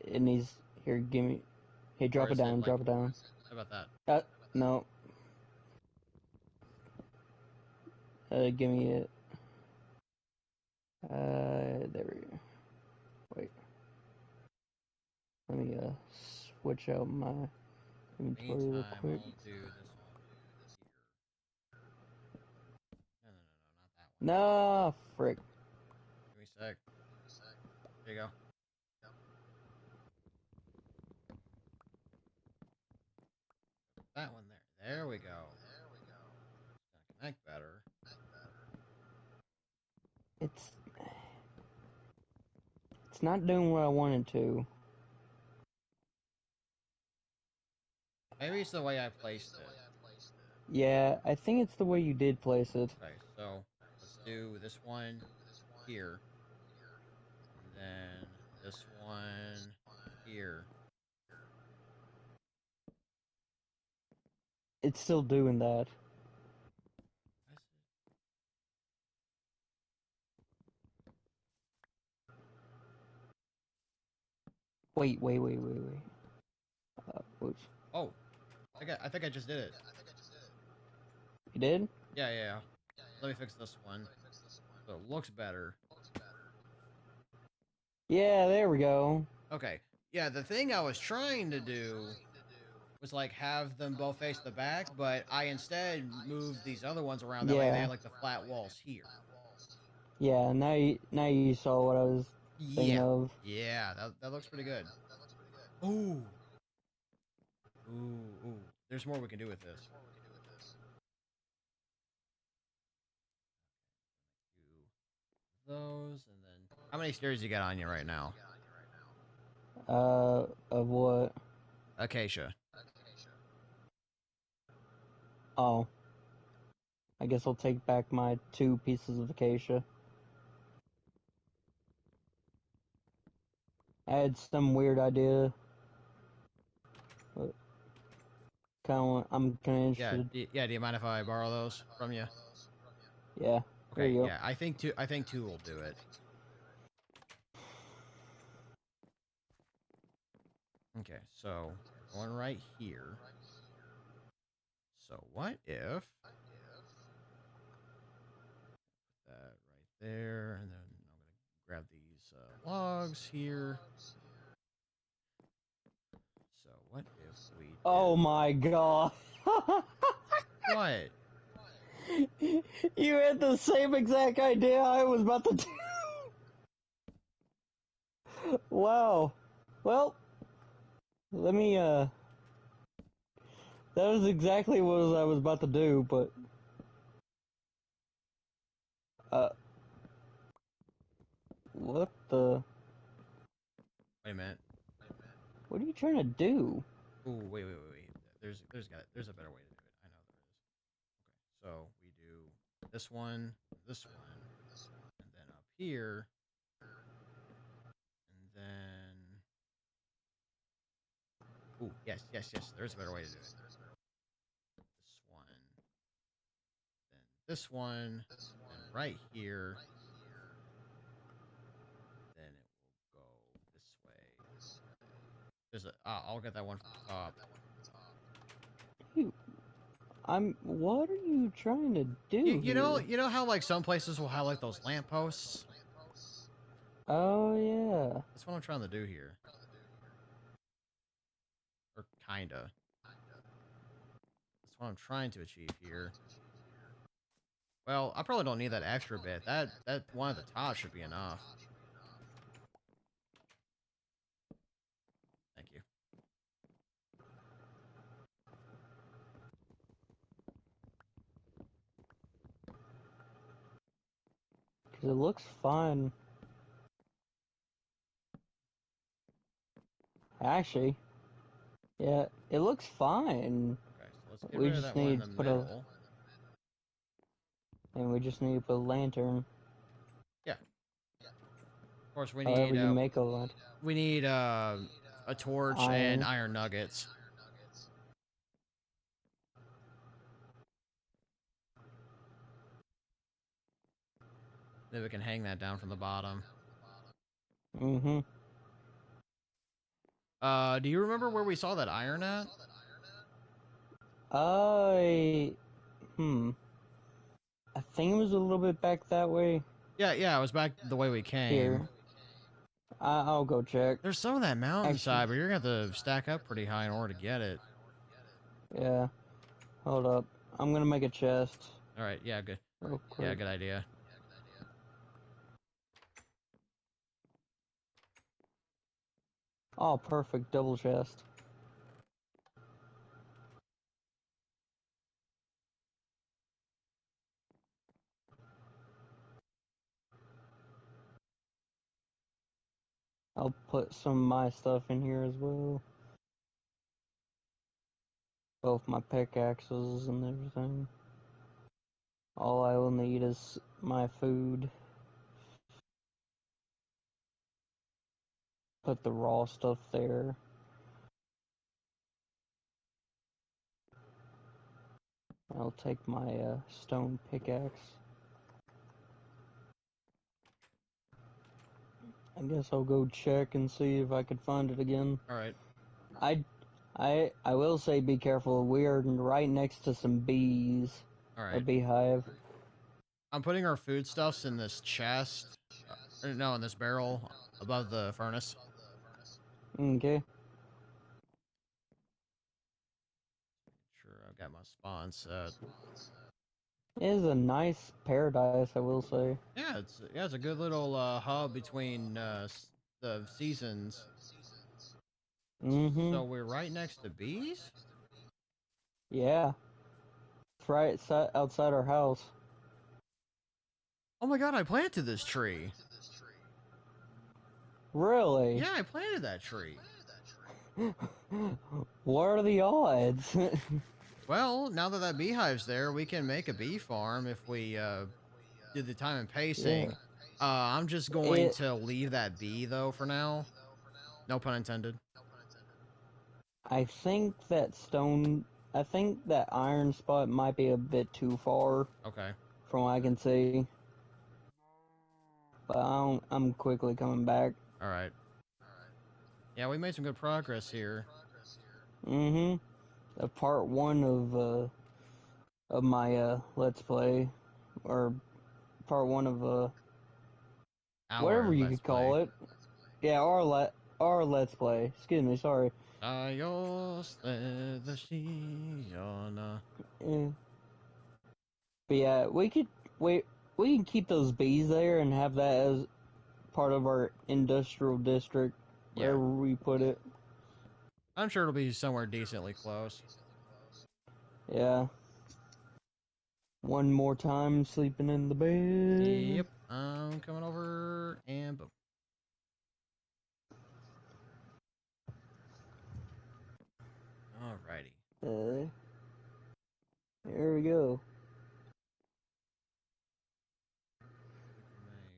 Speaker 1: It needs here. Give me. Hey, drop it down. Drop it down.
Speaker 2: How about that?
Speaker 1: No. Give me it. There we go. Wait. Let me switch out my inventory real quick.
Speaker 2: We'll do this one here. No, not that one.
Speaker 1: Nah, frick.
Speaker 2: Give me a sec. There you go. That one there. There we go. It's gonna connect better.
Speaker 1: It's not doing what I wanted to.
Speaker 2: Maybe it's the way I placed it.
Speaker 1: Yeah, I think it's the way you did place it.
Speaker 2: Okay, so let's do this one here. And then this one here.
Speaker 1: It's still doing that. Wait. Oops.
Speaker 2: Oh, I think I just did it.
Speaker 1: You did?
Speaker 2: Yeah. Let me fix this one. So it looks better.
Speaker 1: Yeah, there we go.
Speaker 2: Okay. Yeah, the thing I was trying to do was like have them both face the back, but I instead moved these other ones around. That way they
Speaker 1: Yeah.
Speaker 2: had like the flat walls here.
Speaker 1: Yeah, now you saw what I was thinking
Speaker 2: Yeah.
Speaker 1: of.
Speaker 2: Yeah, that looks pretty good. Ooh. Ooh. There's more we can do with this. Do those, and then how many stairs you got on you right now?
Speaker 1: Of what?
Speaker 2: Acacia.
Speaker 1: Oh. I guess I'll take back my 2 pieces of acacia. I had some weird idea. I'm kinda
Speaker 2: Yeah,
Speaker 1: interested.
Speaker 2: do you mind if I borrow those from you?
Speaker 1: Yeah. There
Speaker 2: Okay,
Speaker 1: you go.
Speaker 2: yeah, I think two will do it. Okay, so going right here. So what if put that right there, and then I'm gonna grab these logs here. So what if we
Speaker 1: Oh
Speaker 2: did
Speaker 1: my god.
Speaker 2: what?
Speaker 1: You had the same exact idea I was about to do. Wow. Well, let me, that was exactly what I was about to do, but, what the,
Speaker 2: Wait a minute.
Speaker 1: what are you trying to do?
Speaker 2: Ooh, wait. There's a better way to do it. I know there is. Okay, so we do this one, and then up here, and then ooh, yes. There's a better way to do it. This one, then this one, then right here, then it will go this way. There's a. I'll get that one from the top.
Speaker 1: What are you trying to do here?
Speaker 2: You know how like some places will have like those lampposts.
Speaker 1: Oh, yeah.
Speaker 2: That's what I'm trying to do here, or kinda. That's what I'm trying to achieve here. Well, I probably don't need that extra bit. That one at the top should be enough. Thank you.
Speaker 1: Because it looks fun. Actually, yeah, it looks fine.
Speaker 2: Okay, so let's get
Speaker 1: We
Speaker 2: rid of
Speaker 1: just
Speaker 2: that one in
Speaker 1: need
Speaker 2: the
Speaker 1: to put a,
Speaker 2: middle.
Speaker 1: and we just need to put a lantern.
Speaker 2: Yeah. Of course,
Speaker 1: However you make a lantern.
Speaker 2: we need a torch and
Speaker 1: Iron.
Speaker 2: iron nuggets. Then we can hang that down from the bottom.
Speaker 1: Mm-hmm.
Speaker 2: Do you remember where we saw that iron at?
Speaker 1: I, I think it was a little bit back that way.
Speaker 2: Yeah, it was back the way we came.
Speaker 1: Here. I'll go check.
Speaker 2: There's some of that mountainside,
Speaker 1: Actually,
Speaker 2: but you're gonna have to stack up pretty high in order to get it.
Speaker 1: yeah. Hold up. I'm gonna make a chest.
Speaker 2: Alright, yeah, good.
Speaker 1: Real
Speaker 2: Yeah,
Speaker 1: quick.
Speaker 2: good idea.
Speaker 1: Oh, perfect. Double chest. I'll put some of my stuff in here as well. Both my pickaxes and everything. All I will need is my food. Put the raw stuff there. I'll take my stone pickaxe. I guess I'll go check and see if I could find it again.
Speaker 2: Alright.
Speaker 1: I will say be careful. We are right next to some bees.
Speaker 2: All
Speaker 1: a
Speaker 2: right.
Speaker 1: beehive.
Speaker 2: I'm putting our foodstuffs in this chest. No, in this barrel above the furnace.
Speaker 1: Okay.
Speaker 2: Sure, I've got my spawn set.
Speaker 1: It is a nice paradise, I will say.
Speaker 2: Yeah, it's a good little hub between the seasons.
Speaker 1: Mm-hmm.
Speaker 2: So we're right next to bees?
Speaker 1: Yeah. It's right outside our house.
Speaker 2: Oh my god, I planted this tree.
Speaker 1: Really?
Speaker 2: Yeah, I planted that tree.
Speaker 1: What are the odds?
Speaker 2: Well, now that that beehive's there, we can make a bee farm if we do the time and
Speaker 1: Yeah.
Speaker 2: pacing. I'm just going
Speaker 1: It.
Speaker 2: to leave that bee though for now. No pun intended.
Speaker 1: I think that stone. I think that iron spot might be a bit too far
Speaker 2: Okay.
Speaker 1: from what I can see. But I'm quickly coming back.
Speaker 2: All right. Yeah, we made some good progress here.
Speaker 1: Mm-hmm. Part one of my let's play, or part one of whatever
Speaker 2: Our
Speaker 1: you
Speaker 2: let's
Speaker 1: could call
Speaker 2: play.
Speaker 1: it. Yeah, our let's play. Excuse me, sorry.
Speaker 2: Ayos the Shiona.
Speaker 1: Yeah. But yeah, we can keep those bees there and have that as part of our industrial district,
Speaker 2: Yeah.
Speaker 1: wherever we put it.
Speaker 2: I'm sure it'll be somewhere decently close.
Speaker 1: Yeah. One more time sleeping in the bed.
Speaker 2: Yep. I'm coming over and boom. Alrighty.
Speaker 1: Uh, there we go.
Speaker 2: We can make.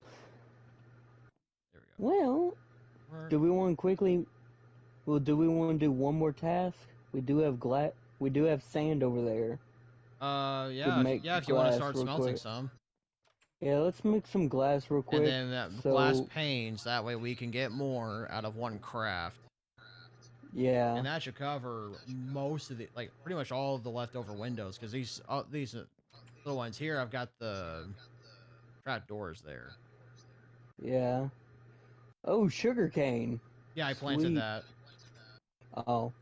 Speaker 2: There we go.
Speaker 1: Well,
Speaker 2: Work.
Speaker 1: do we want to quickly? Well, do we want to do one more task? We do have We do have sand over there. Could
Speaker 2: Yeah,
Speaker 1: make
Speaker 2: if you want to
Speaker 1: glass
Speaker 2: start
Speaker 1: real
Speaker 2: smelting
Speaker 1: quick.
Speaker 2: some,
Speaker 1: Yeah, let's make some glass real
Speaker 2: and
Speaker 1: quick.
Speaker 2: then glass
Speaker 1: So
Speaker 2: panes. That way we can get more out of one craft,
Speaker 1: yeah,
Speaker 2: and that should cover most of the, like, pretty much all of the leftover windows. Because these little ones here, I've got the trap doors there.
Speaker 1: yeah. Oh, sugarcane.
Speaker 2: Yeah, I planted
Speaker 1: Sweet.
Speaker 2: that.
Speaker 1: Oh,